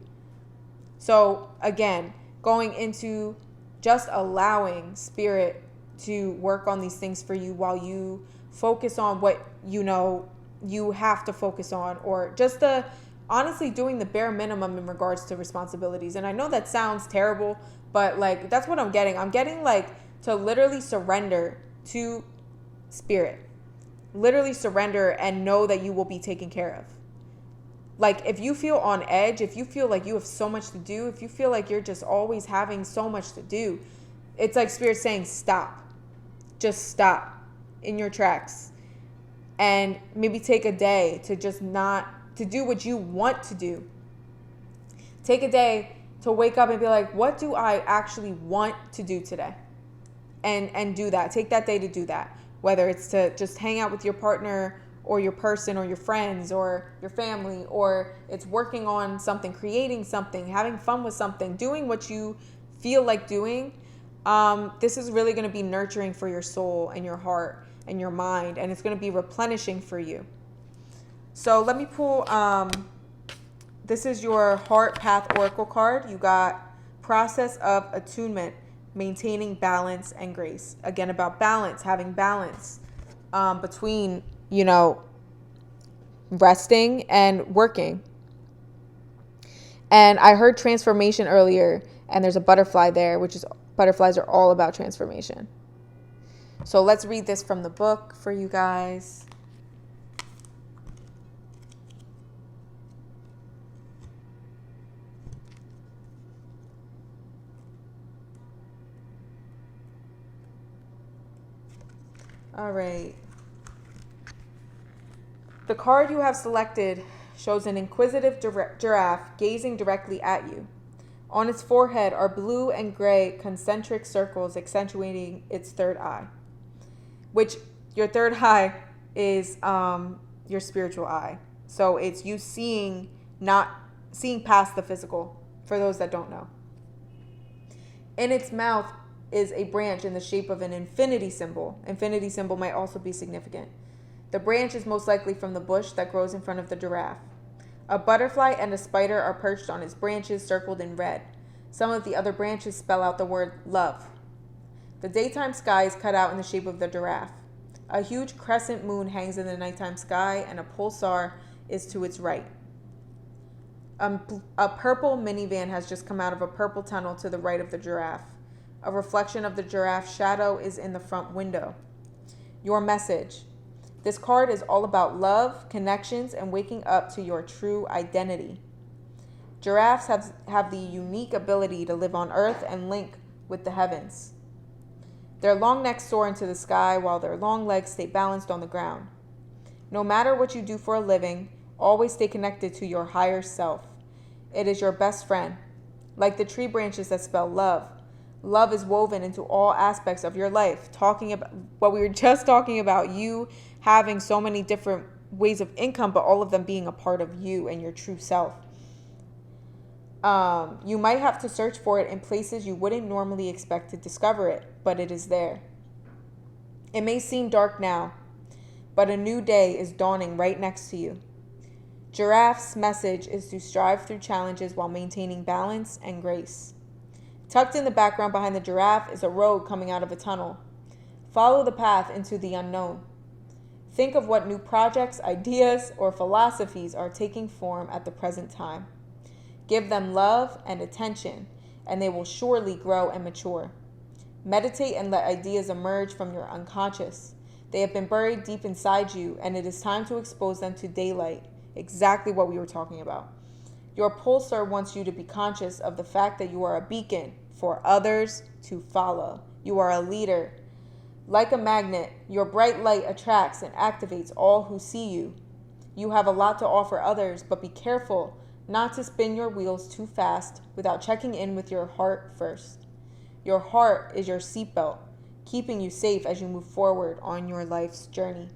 So again, going into just allowing Spirit to work on these things for you while you focus on what you know you have to focus on, or just honestly doing the bare minimum in regards to responsibilities. And I know that sounds terrible, but like that's what I'm getting. I'm getting like to literally surrender to Spirit. Literally surrender and know that you will be taken care of. Like if you feel on edge, if you feel like you have so much to do, if you feel like you're just always having so much to do, it's like Spirit saying stop. Just stop in your tracks. And maybe take a day to just not to do what you want to do. Take a day to wake up and be like, what do I actually want to do today? and do that. Take that day to do that. Whether it's to just hang out with your partner or your person or your friends or your family, or it's working on something, creating something, having fun with something, doing what you feel like doing. This is really going to be nurturing for your soul and your heart and your mind, and it's going to be replenishing for you. So let me pull, this is your Heart Path Oracle card. You got Process of Attunement, Maintaining Balance and Grace. Again, about balance, having balance between, resting and working. And I heard transformation earlier, and there's a butterfly there, which is, butterflies are all about transformation. So let's read this from the book for you guys. All right. The card you have selected shows an inquisitive giraffe gazing directly at you. On its forehead are blue and gray concentric circles accentuating its third eye, which your third eye is your spiritual eye. So it's you seeing past the physical, for those that don't know. In its mouth is a branch in the shape of an infinity symbol. Infinity symbol might also be significant. The branch is most likely from the bush that grows in front of the giraffe. A butterfly and a spider are perched on its branches, circled in red. Some of the other branches spell out the word love. The daytime sky is cut out in the shape of the giraffe. A huge crescent moon hangs in the nighttime sky, and a pulsar is to its right. A purple minivan has just come out of a purple tunnel to the right of the giraffe. A reflection of the giraffe's shadow is in the front window. Your message. This card is all about love, connections, and waking up to your true identity. Giraffes have the unique ability to live on Earth and link with the heavens. Their long necks soar into the sky while their long legs stay balanced on the ground. No matter what you do for a living, always stay connected to your higher self. It is your best friend. Like the tree branches that spell love, love is woven into all aspects of your life. Talking about what we were just talking about, you having so many different ways of income, but all of them being a part of you and your true self. You might have to search for it in places you wouldn't normally expect to discover it, but it is there. It may seem dark now, but a new day is dawning right next to you. Giraffe's message is to strive through challenges while maintaining balance and grace. Tucked in the background behind the giraffe is a road coming out of a tunnel. Follow the path into the unknown. Think of what new projects, ideas, or philosophies are taking form at the present time. Give them love and attention, and they will surely grow and mature. Meditate and let ideas emerge from your unconscious. They have been buried deep inside you, and it is time to expose them to daylight. Exactly what we were talking about. Your pulsar wants you to be conscious of the fact that you are a beacon for others to follow. You are a leader. Like a magnet, your bright light attracts and activates all who see you. You have a lot to offer others, but be careful not to spin your wheels too fast without checking in with your heart first. Your heart is your seatbelt, keeping you safe as you move forward on your life's journey.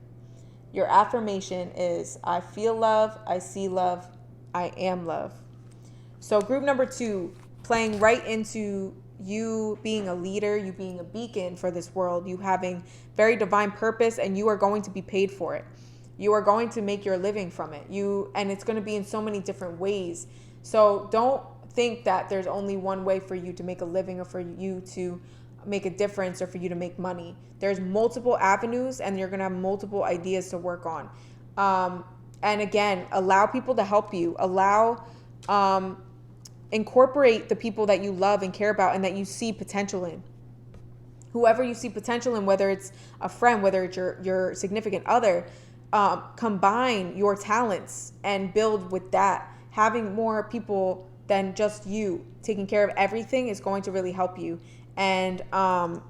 Your affirmation is, I feel love, I see love, I am love. So group number 2, playing right into you being a leader, you being a beacon for this world, you having very divine purpose, and you are going to be paid for it. You are going to make your living from it. And it's going to be in so many different ways. So don't think that there's only one way for you to make a living or for you to make a difference or for you to make money. There's multiple avenues, and you're going to have multiple ideas to work on. And again, allow people to help you. Incorporate the people that you love and care about and that you see potential in. Whoever you see potential in, whether it's a friend, whether it's your significant other, combine your talents and build with that. Having more people than just you taking care of everything is going to really help you. And I'm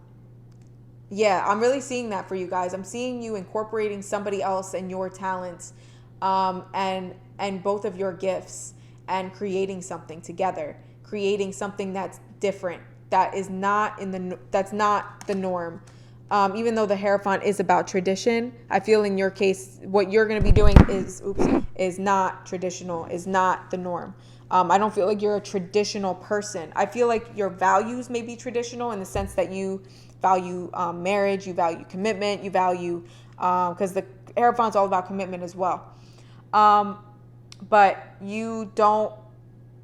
really seeing that for you guys. I'm seeing you incorporating somebody else and your talents and both of your gifts and creating something together, creating something that's different that is not that's not the norm. Even though the Hierophant is about tradition, I feel in your case, what you're going to be doing is not traditional, is not the norm. I don't feel like you're a traditional person. I feel like your values may be traditional in the sense that you value marriage, you value commitment, you value, because the Hierophant's all about commitment as well. But you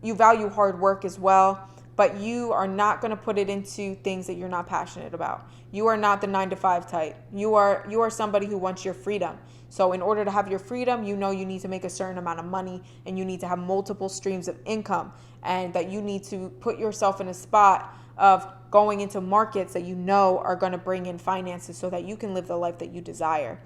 value hard work as well, but you are not going to put it into things that you're not passionate about. You are not the 9-to-5 type. You are somebody who wants your freedom. So in order to have your freedom, you need to make a certain amount of money, and you need to have multiple streams of income, and that you need to put yourself in a spot of going into markets that are going to bring in finances so that you can live the life that you desire.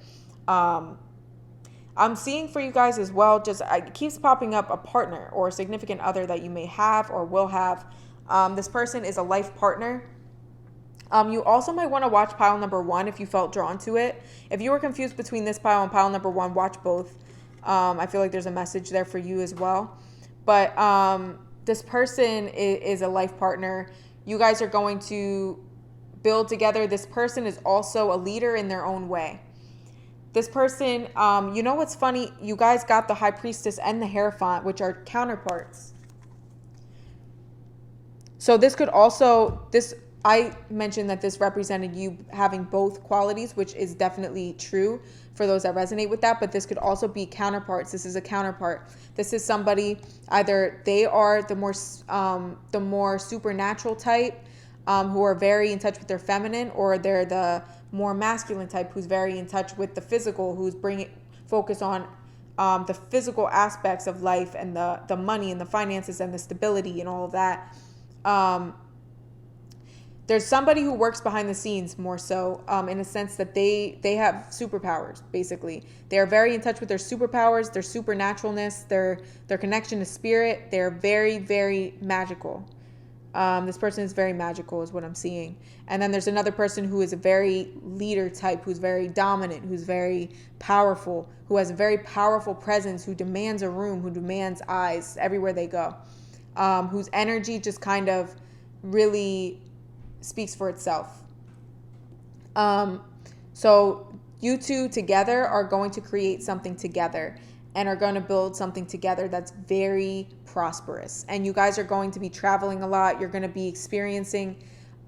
I'm seeing for you guys as well, it keeps popping up a partner or a significant other that you may have or will have. This person is a life partner. You also might want to watch pile number 1 if you felt drawn to it. If you were confused between this pile and pile number 1, watch both. I feel like there's a message there for you as well. But this person is a life partner. You guys are going to build together. This person is also a leader in their own way. This person, you know what's funny? You guys got the High Priestess and the Hierophant, which are counterparts. So this could also, I mentioned that this represented you having both qualities, which is definitely true for those that resonate with that. But this could also be counterparts. This is a counterpart. This is somebody, either they are the more supernatural type, who are very in touch with their feminine, or they're the more masculine type who's very in touch with the physical, who's focus on the physical aspects of life and the money and the finances and the stability and all of that. There's somebody who works behind the scenes more so, in a sense that they have superpowers, basically. They are very in touch with their superpowers, their supernaturalness, their connection to spirit. They're very, very magical. This person is very magical is what I'm seeing. And then there's another person who is a very leader type, who's very dominant, who's very powerful, who has a very powerful presence, who demands a room, who demands eyes everywhere they go, whose energy just kind of really speaks for itself. So you two together are going to create something together and are going to build something together that's very prosperous. And you guys are going to be traveling a lot. You're going to be experiencing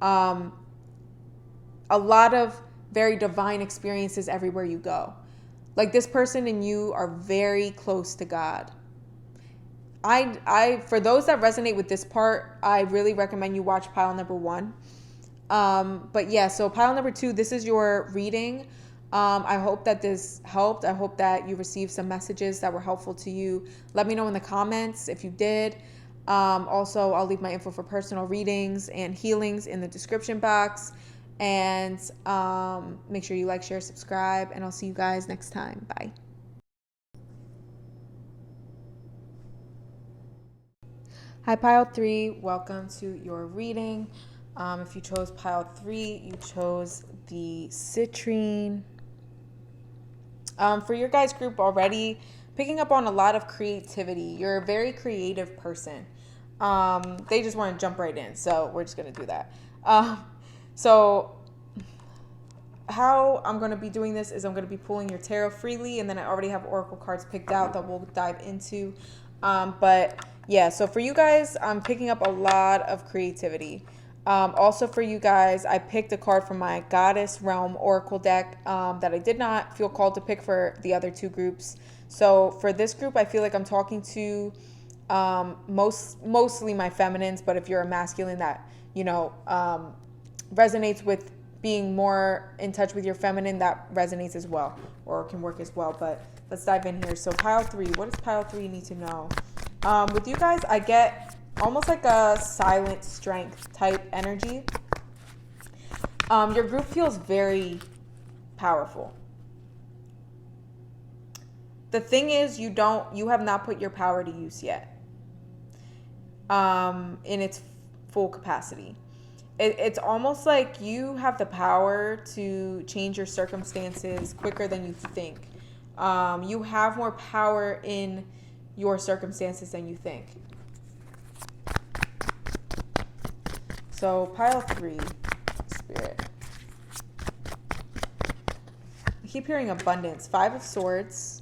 a lot of very divine experiences everywhere you go. Like, this person and you are very close to God. For those that resonate with this part, I really recommend you watch pile number 1. But yeah, so pile number 2, this is your reading. I hope that this helped. I hope that you received some messages that were helpful to you. Let me know in the comments if you did. Also, I'll leave my info for personal readings and healings in the description box. And make sure you like, share, subscribe, and I'll see you guys next time. Bye. Hi, pile 3. Welcome to your reading. If you chose pile 3, you chose the Citrine. For your guys group already, picking up on a lot of creativity. You're a very creative person. They just want to jump right in, so we're just going to do that. So how I'm going to be doing this is I'm going to be pulling your tarot freely, and then I already have oracle cards picked out that we'll dive into. But yeah, so for you guys, I'm picking up a lot of creativity. Also for you guys, I picked a card from my Goddess Realm Oracle deck that I did not feel called to pick for the other 2 groups. So for this group, I feel like I'm talking to mostly my feminines, but if you're a masculine that, resonates with being more in touch with your feminine, that resonates as well, or can work as well. But let's dive in here. So pile 3, what does pile 3 need to know? With you guys, I get almost like a silent strength type energy. Your group feels very powerful. The thing is, you have not put your power to use yet, in its full capacity. It's almost like you have the power to change your circumstances quicker than you think. You have more power in your circumstances than you think. So pile 3, Spirit. I keep hearing abundance. 5 of Swords.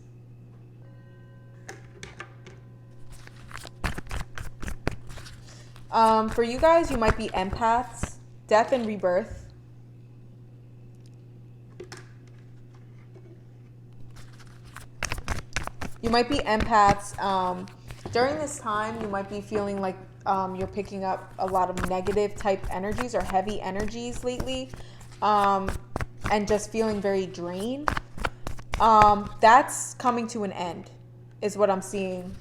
For you guys, you might be empaths. Death and rebirth. You might be empaths. During this time, you might be feeling like you're picking up a lot of negative type energies or heavy energies lately. And just feeling very drained. That's coming to an end, is what I'm seeing.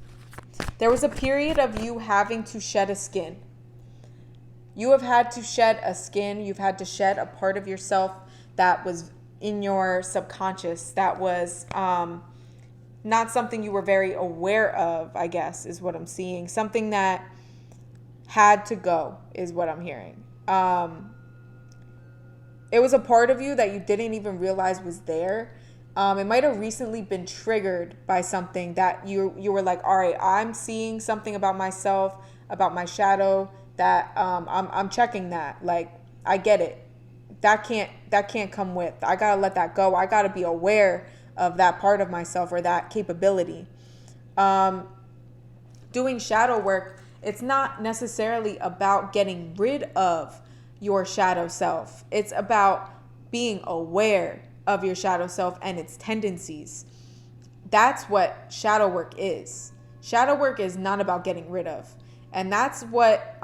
There was a period of you having to shed a skin. You have had to shed a skin. You've had to shed a part of yourself that was in your subconscious, that was not something you were very aware of, I guess, is what I'm seeing. Something that had to go, is what I'm hearing. It was a part of you that you didn't even realize was there. It might have recently been triggered by something that you were like, all right, I'm seeing something about myself, about my shadow, that I'm checking that. Like, I get it. That can't come with. I gotta let that go. I gotta be aware of that part of myself or that capability. Doing shadow work, it's not necessarily about getting rid of your shadow self. It's about being aware of your shadow self and its tendencies. That's what shadow work is. Shadow work is not about getting rid of. And that's what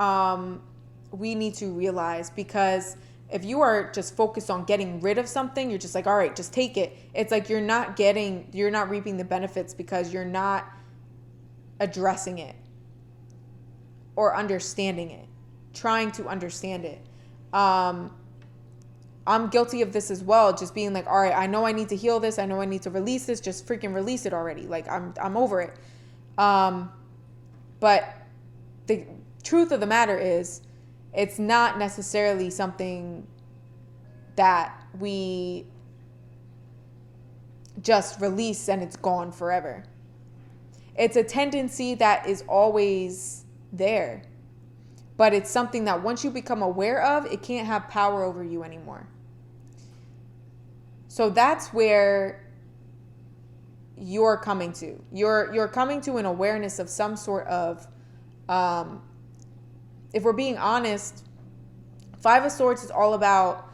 we need to realize, because if you are just focused on getting rid of something, you're just like, all right, just take it. It's like you're not reaping the benefits because you're not addressing it or understanding it, trying to understand it. I'm guilty of this as well. Just being like, all right, I know I need to heal this. I know I need to release this. Just freaking release it already. Like, I'm over it. But the truth of the matter is, it's not necessarily something that we just release and it's gone forever. It's a tendency that is always there. But it's something that once you become aware of, it can't have power over you anymore. So that's where you're coming to. You're coming to an awareness of some sort of, if we're being honest, 5 of Swords is all about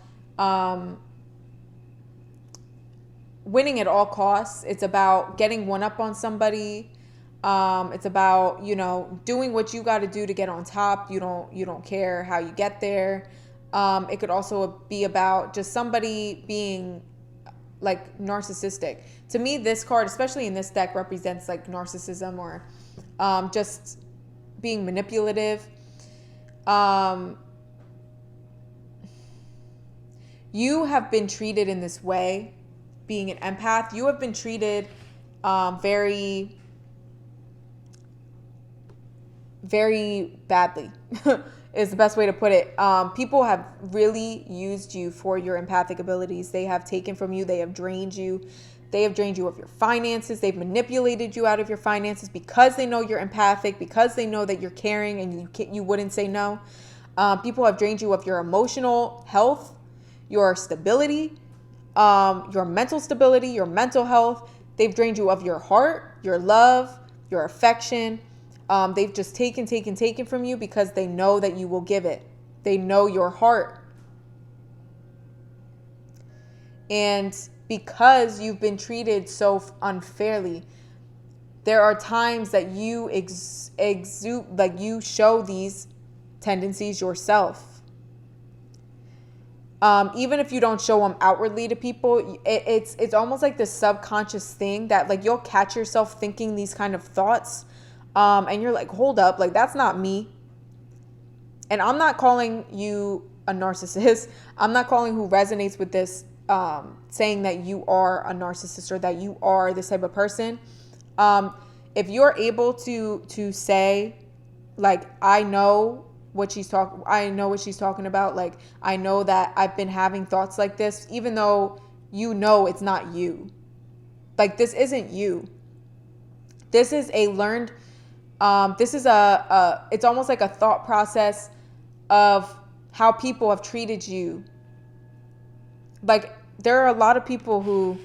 winning at all costs. It's about getting one up on somebody. It's about, doing what you got to do to get on top. You don't care how you get there. It could also be about just somebody being like narcissistic. To me, this card, especially in this deck, represents like narcissism or just being manipulative. You have been treated in this way, being an empath. You have been treated very, very badly is the best way to put it. People have really used you for your empathic abilities. They have taken from you. They have drained you. They have drained you of your finances. They've manipulated you out of your finances because they know you're empathic, because they know that you're caring and you wouldn't say no. People have drained you of your emotional health, your stability, your mental stability, your mental health. They've drained you of your heart, your love, your affection. They've just taken from you because they know that you will give it. They know your heart. And because you've been treated so unfairly, there are times that you exude, like you show these tendencies yourself. Even if you don't show them outwardly to people, it's almost like this subconscious thing that like you'll catch yourself thinking these kind of thoughts. And you're like, hold up, like that's not me. And I'm not calling you a narcissist. I'm not calling who resonates with this, saying that you are a narcissist or that you are this type of person. If you're able to say, like, I know what she's talking about. Like, I know that I've been having thoughts like this, even though you know it's not you. Like, this isn't you. This is a learned. This is it's almost like a thought process of how people have treated you. Like, there are a lot of people who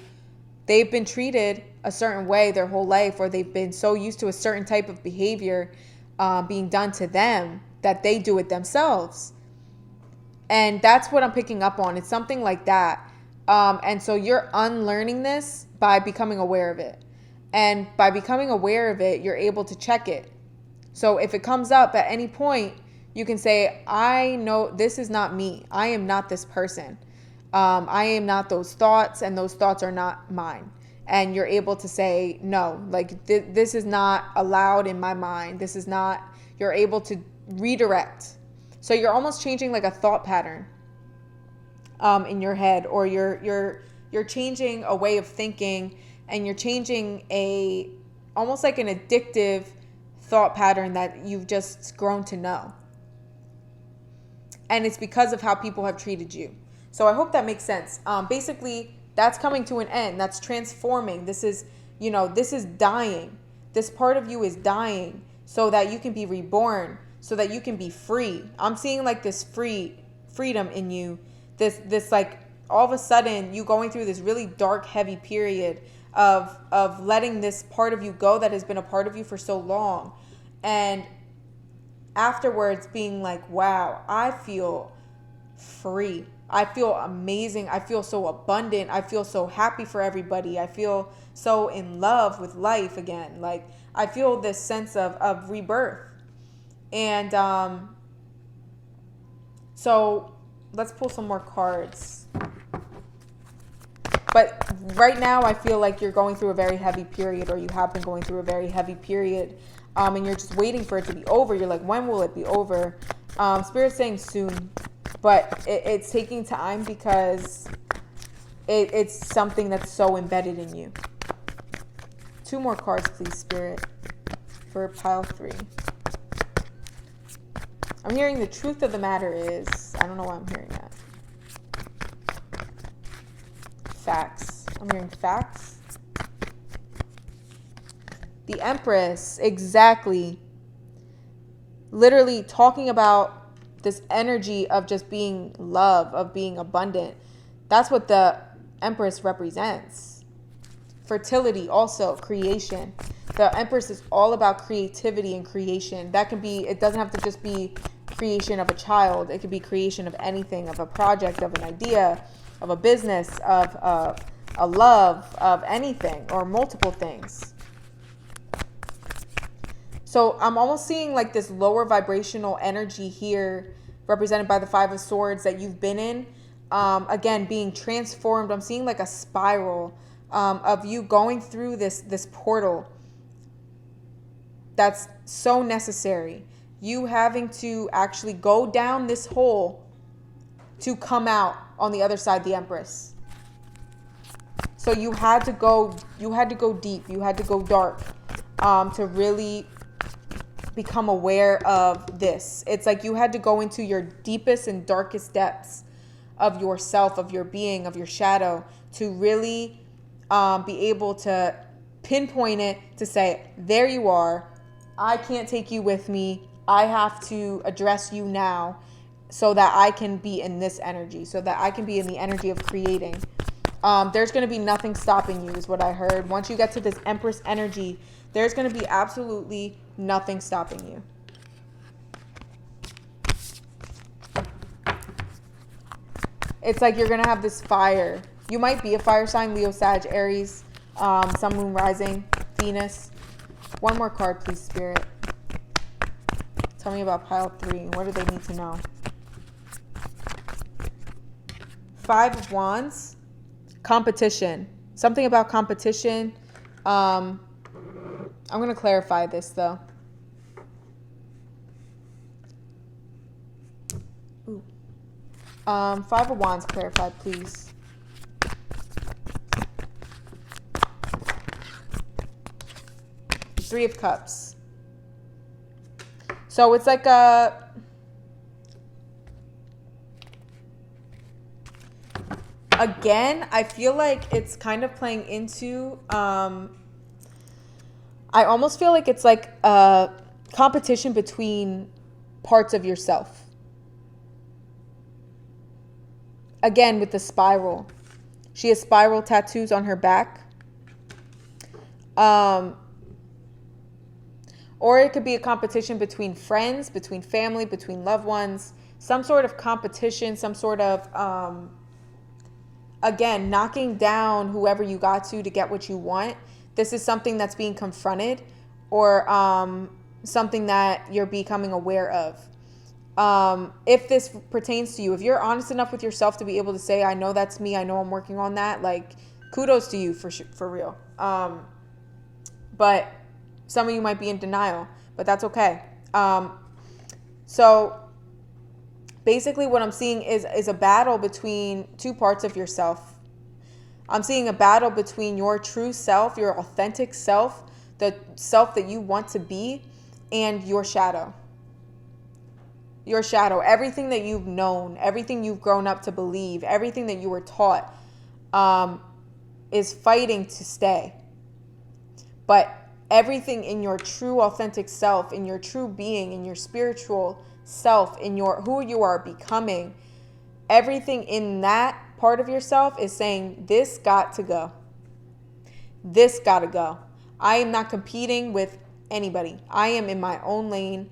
they've been treated a certain way their whole life, or they've been so used to a certain type of behavior being done to them that they do it themselves. And that's what I'm picking up on. It's something like that. And so you're unlearning this by becoming aware of it. And by becoming aware of it, you're able to check it. So if it comes up at any point, you can say, I know this is not me. I am not this person. I am not those thoughts, and those thoughts are not mine. And you're able to say, no, like this is not allowed in my mind. This is not, you're able to redirect. So you're almost changing like a thought pattern in your head, or you're changing a way of thinking, and you're changing almost like an addictive thought pattern that you've just grown to know. And it's because of how people have treated you. So I hope that makes sense. Basically, that's coming to an end. That's transforming. This is dying. This part of you is dying so that you can be reborn, so that you can be free. I'm seeing like this freedom in you. This like all of a sudden you going through this really dark, heavy period of letting this part of you go that has been a part of you for so long. And afterwards being like, wow, I feel free. I feel amazing. I feel so abundant. I feel so happy for everybody. I feel so in love with life again. Like, I feel this sense of rebirth. And so let's pull some more cards. But right now I feel like you're going through a very heavy period, or you have been going through a very heavy period. And you're just waiting for it to be over. You're like, when will it be over? Spirit's saying soon. But it's taking time because it's something that's so embedded in you. 2 more cards, please, Spirit, for pile 3. I'm hearing the truth of the matter is, I don't know why I'm hearing that. Facts. I'm hearing facts. The Empress, exactly. Literally talking about this energy of just being love, of being abundant. That's what the Empress represents. Fertility, also creation. The Empress is all about creativity and creation. That can be, it doesn't have to just be creation of a child. It could be creation of anything, of a project, of an idea, of a business, of a love, of anything, or multiple things. So I'm almost seeing like this lower vibrational energy here represented by the 5 of Swords that you've been in. Again, being transformed. I'm seeing like a spiral of you going through this portal that's so necessary. You having to actually go down this hole to come out on the other side, the Empress. So you had to go deep. You had to go dark to really become aware of this. It's like you had to go into your deepest and darkest depths of yourself, of your being, of your shadow, to really be able to pinpoint it, to say, there you are. I can't take you with me. I have to address you now so that I can be in this energy, so that I can be in the energy of creating. There's going to be nothing stopping you is what I heard. Once you get to this Empress energy, there's going to be absolutely nothing stopping you. It's like you're going to have this fire. You might be a fire sign, Leo, Sag, Aries, Sun, Moon, Rising, Venus. 1 more card, please, Spirit. Tell me about pile 3. What do they need to know? 5 of Wands. Competition. Something about competition. I'm going to clarify this, though. Ooh. 5 of Wands clarified, please. Three of Cups. So it's like a... Again, I feel like it's kind of playing into... I almost feel like it's like a competition between parts of yourself. again, with the spiral. She has spiral tattoos on her back. Or it could be a competition between friends, between family, between loved ones, some sort of competition, some sort of, again, knocking down whoever you got to get what you want. This is something that's being confronted, or something that you're becoming aware of. If this pertains to you, if you're honest enough with yourself to be able to say, I know that's me, I know I'm working on that, like, kudos to you for real. But some of you might be in denial, but that's okay. So basically what I'm seeing is a battle between two parts of yourself. I'm seeing a battle between your true self, your authentic self, the self that you want to be, and your shadow. Your shadow, everything that you've known, everything you've grown up to believe, everything that you were taught, is fighting to stay. But everything in your true authentic self, in your true being, in your spiritual self, in your who you are becoming, everything in that part of yourself is saying, this got to go. This got to go. I am not competing with anybody. I am in my own lane.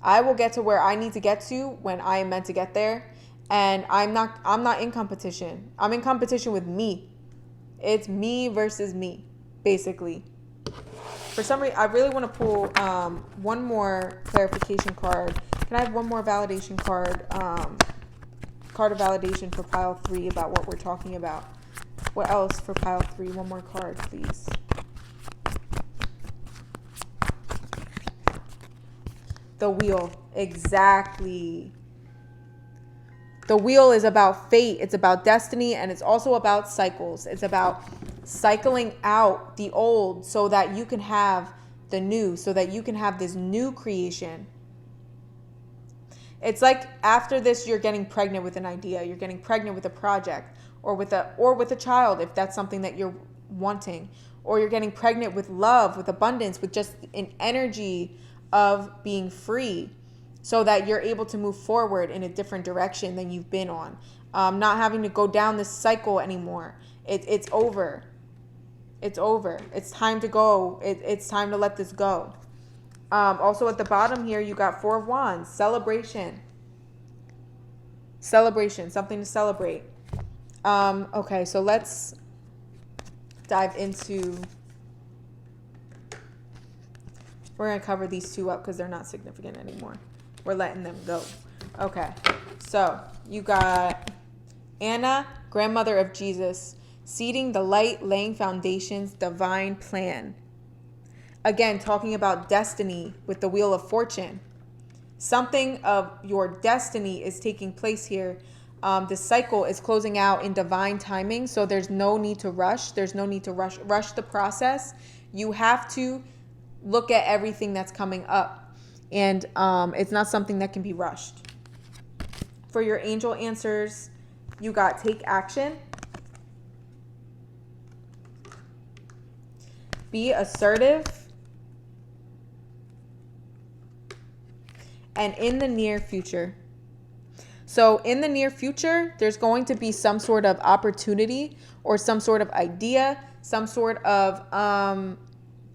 I will get to where I need to get to when I am meant to get there. And I'm not in competition. I'm in competition with me. It's me versus me, basically. For some reason, I really want to pull one more clarification card. Can I have one more validation card? Card of validation for pile 3 about what we're talking about. What else for pile 3? One more card, please. The wheel. Exactly. The wheel is about fate. It's about destiny. And it's also about cycles. It's about cycling out the old so that you can have the new, so that you can have this new creation. It's like after this, you're getting pregnant with an idea. You're getting pregnant with a project, or with a child, if that's something that you're wanting. Or you're getting pregnant with love, with abundance, with just an energy of being free, so that you're able to move forward in a different direction than you've been on. Not having to go down this cycle anymore. It's over. It's over. It's time to go. It's time to let this go. Also at the bottom here, you got 4 of Wands. Celebration. Celebration. Something to celebrate. Okay, so let's dive into... We're going to cover these 2 up because they're not significant anymore. We're letting them go. Okay, so you got Anna, grandmother of Jesus, seeding the light, laying foundations, divine plan. Again, talking about destiny with the Wheel of Fortune. Something of your destiny is taking place here. The cycle is closing out in divine timing, so there's no need to rush. There's no need to rush the process. You have to look at everything that's coming up, and it's not something that can be rushed. For your angel answers, you got take action, be assertive, and in the near future. So in the near future, there's going to be some sort of opportunity or some sort of idea, some sort of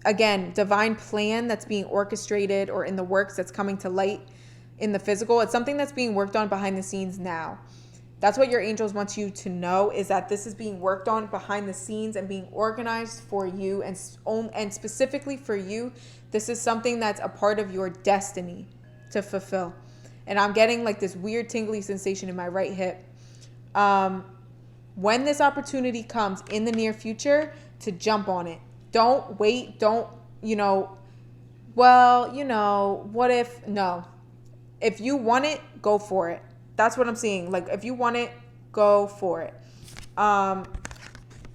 again, divine plan that's being orchestrated or in the works that's coming to light in the physical. It's something that's being worked on behind the scenes now. That's what your angels want you to know, is that this is being worked on behind the scenes and being organized for you, and specifically for you. This is something that's a part of your destiny to fulfill. And I'm getting like this weird tingly sensation in my right hip. When this opportunity comes in the near future, to jump on it. Don't wait. Don't, what if? No. If you want it, go for it. That's what I'm seeing. Like, if you want it, go for it.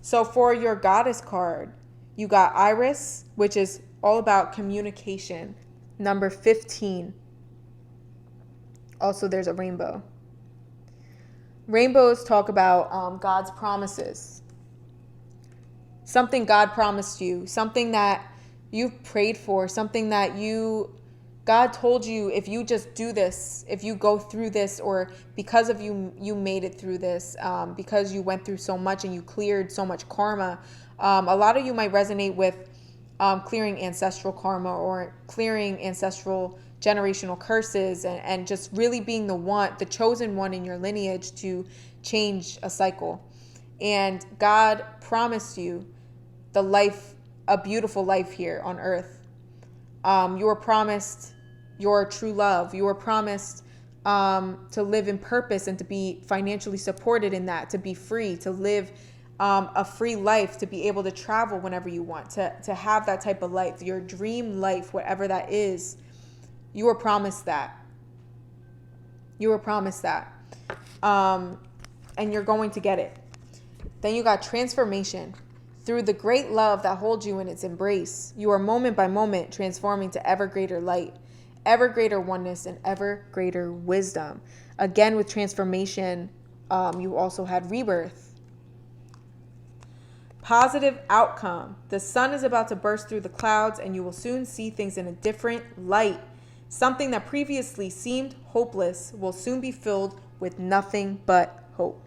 So for your goddess card, you got Iris, which is all about communication. Number 15. Also, there's a rainbow. Rainbows talk about God's promises. Something God promised you, something that you've prayed for, something that you God told you, if you just do this, if you go through this, or because of you made it through this, because you went through so much and you cleared so much karma. A lot of you might resonate with clearing ancestral karma or clearing ancestral generational curses, and just really being the chosen one in your lineage to change a cycle. And God promised you a beautiful life here on earth. You were promised your true love. You were promised to live in purpose and to be financially supported in that, to be free, to live a free life, to be able to travel whenever you want, to have that type of life, your dream life, whatever that is. You were promised that. You were promised that. And you're going to get it. Then you got transformation. Through the great love that holds you in its embrace, you are moment by moment transforming to ever greater light, ever greater oneness, and ever greater wisdom. Again, with transformation, you also had rebirth. Positive outcome. The sun is about to burst through the clouds, and you will soon see things in a different light. Something that previously seemed hopeless will soon be filled with nothing but hope.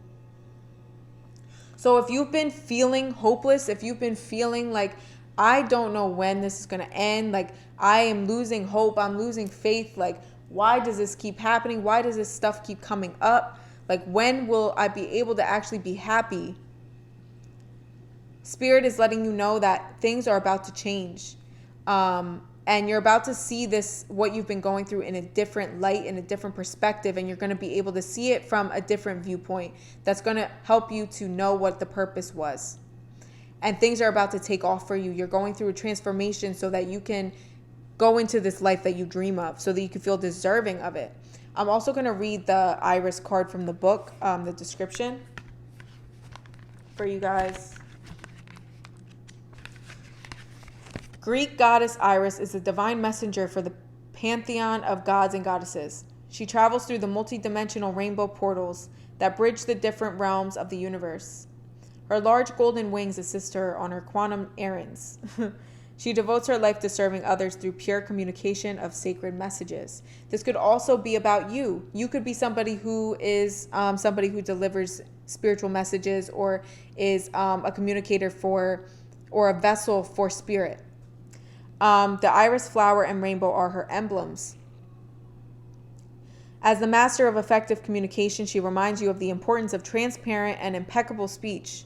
So if you've been feeling hopeless, if you've been feeling like, I don't know when this is going to end, like I am losing hope, I'm losing faith, like why does this keep happening? Why does this stuff keep coming up? Like when will I be able to actually be happy? Spirit is letting you know that things are about to change. And you're about to see this, what you've been going through, in a different light, in a different perspective, and you're going to be able to see it from a different viewpoint that's going to help you to know what the purpose was. And things are about to take off for you. You're going through a transformation so that you can go into this life that you dream of, so that you can feel deserving of it. I'm also going to read the Iris card from the book, the description for you guys. Greek goddess Iris is a divine messenger for the pantheon of gods and goddesses. She travels through the multi-dimensional rainbow portals that bridge the different realms of the universe. Her large golden wings assist her on her quantum errands. She devotes her life to serving others through pure communication of sacred messages. This could also be about you. You could be somebody who is somebody who delivers spiritual messages, or is a communicator or a vessel for spirit. The iris flower and rainbow are her emblems. As the master of effective communication, she reminds you of the importance of transparent and impeccable speech.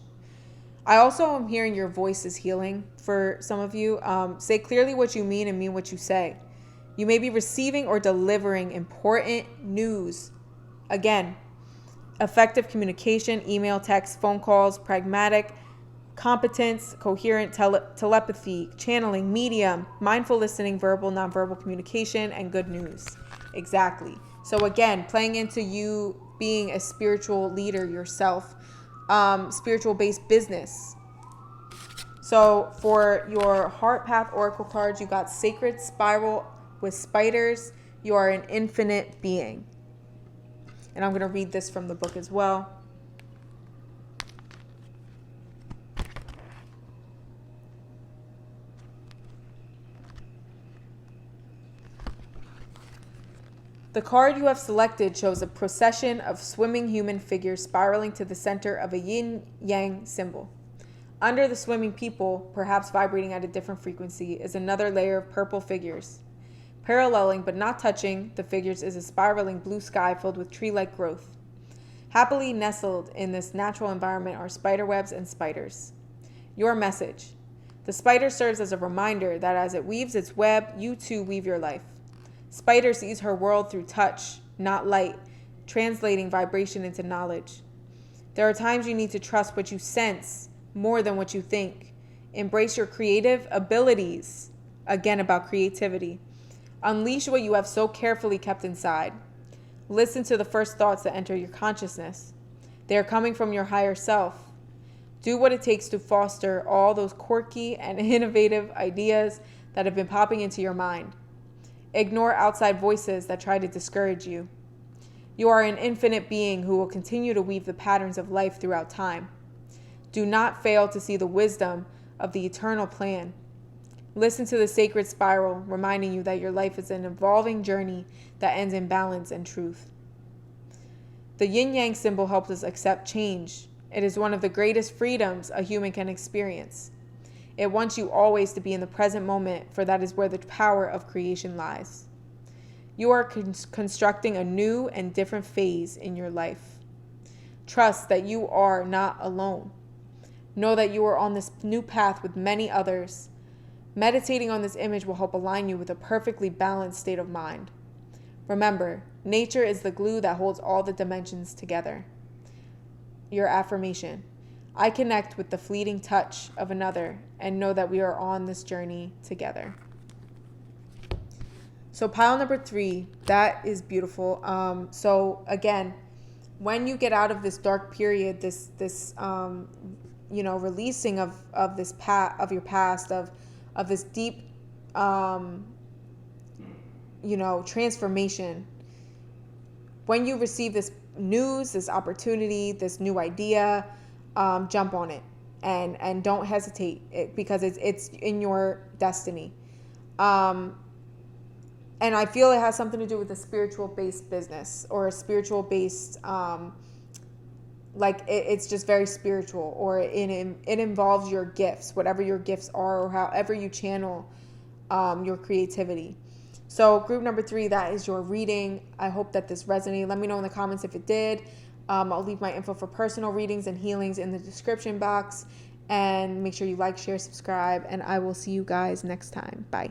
I also am hearing your voice is healing for some of you. Say clearly what you mean and mean what you say. You may be receiving or delivering important news. Again, effective communication, email, text, phone calls, pragmatic, competence, coherent telepathy, channeling, medium, mindful listening, verbal, nonverbal communication, and good news. Exactly. So again, playing into you being a spiritual leader yourself, spiritual-based business. So for your Heart Path Oracle cards, you got Sacred Spiral with spiders. You are an infinite being. And I'm going to read this from the book as well. The card you have selected shows a procession of swimming human figures spiraling to the center of a yin-yang symbol. Under the swimming people, perhaps vibrating at a different frequency, is another layer of purple figures. Paralleling but not touching the figures is a spiraling blue sky filled with tree-like growth. Happily nestled in this natural environment are spiderwebs and spiders. Your message. The spider serves as a reminder that as it weaves its web, you too weave your life. Spider sees her world through touch, not light, translating vibration into knowledge. There are times you need to trust what you sense more than what you think. Embrace your creative abilities. Again, about creativity. Unleash what you have so carefully kept inside. Listen to the first thoughts that enter your consciousness. They are coming from your higher self. Do what it takes to foster all those quirky and innovative ideas that have been popping into your mind. Ignore outside voices that try to discourage you. You are an infinite being who will continue to weave the patterns of life throughout time. Do not fail to see the wisdom of the eternal plan. Listen to the sacred spiral, reminding you that your life is an evolving journey that ends in balance and truth. The yin-yang symbol helps us accept change. It is one of the greatest freedoms a human can experience. It wants you always to be in the present moment, for that is where the power of creation lies. You are constructing a new and different phase in your life. Trust that you are not alone. Know that you are on this new path with many others. Meditating on this image will help align you with a perfectly balanced state of mind. Remember, nature is the glue that holds all the dimensions together. Your affirmation: I connect with the fleeting touch of another and know that we are on this journey together. So pile number 3, that is beautiful. So again, when you get out of this dark period, this releasing of this of your past, of this deep transformation, when you receive this news, this opportunity, this new idea, jump on it and don't hesitate, because it's in your destiny. And I feel it has something to do with a spiritual based business, or a spiritual based, it's just very spiritual, or it involves your gifts, whatever your gifts are, or however you channel your creativity. So group number 3, that is your reading. I hope that this resonated. Let me know in the comments if it did. I'll leave my info for personal readings and healings in the description box. And make sure you like, share, subscribe, and I will see you guys next time. Bye.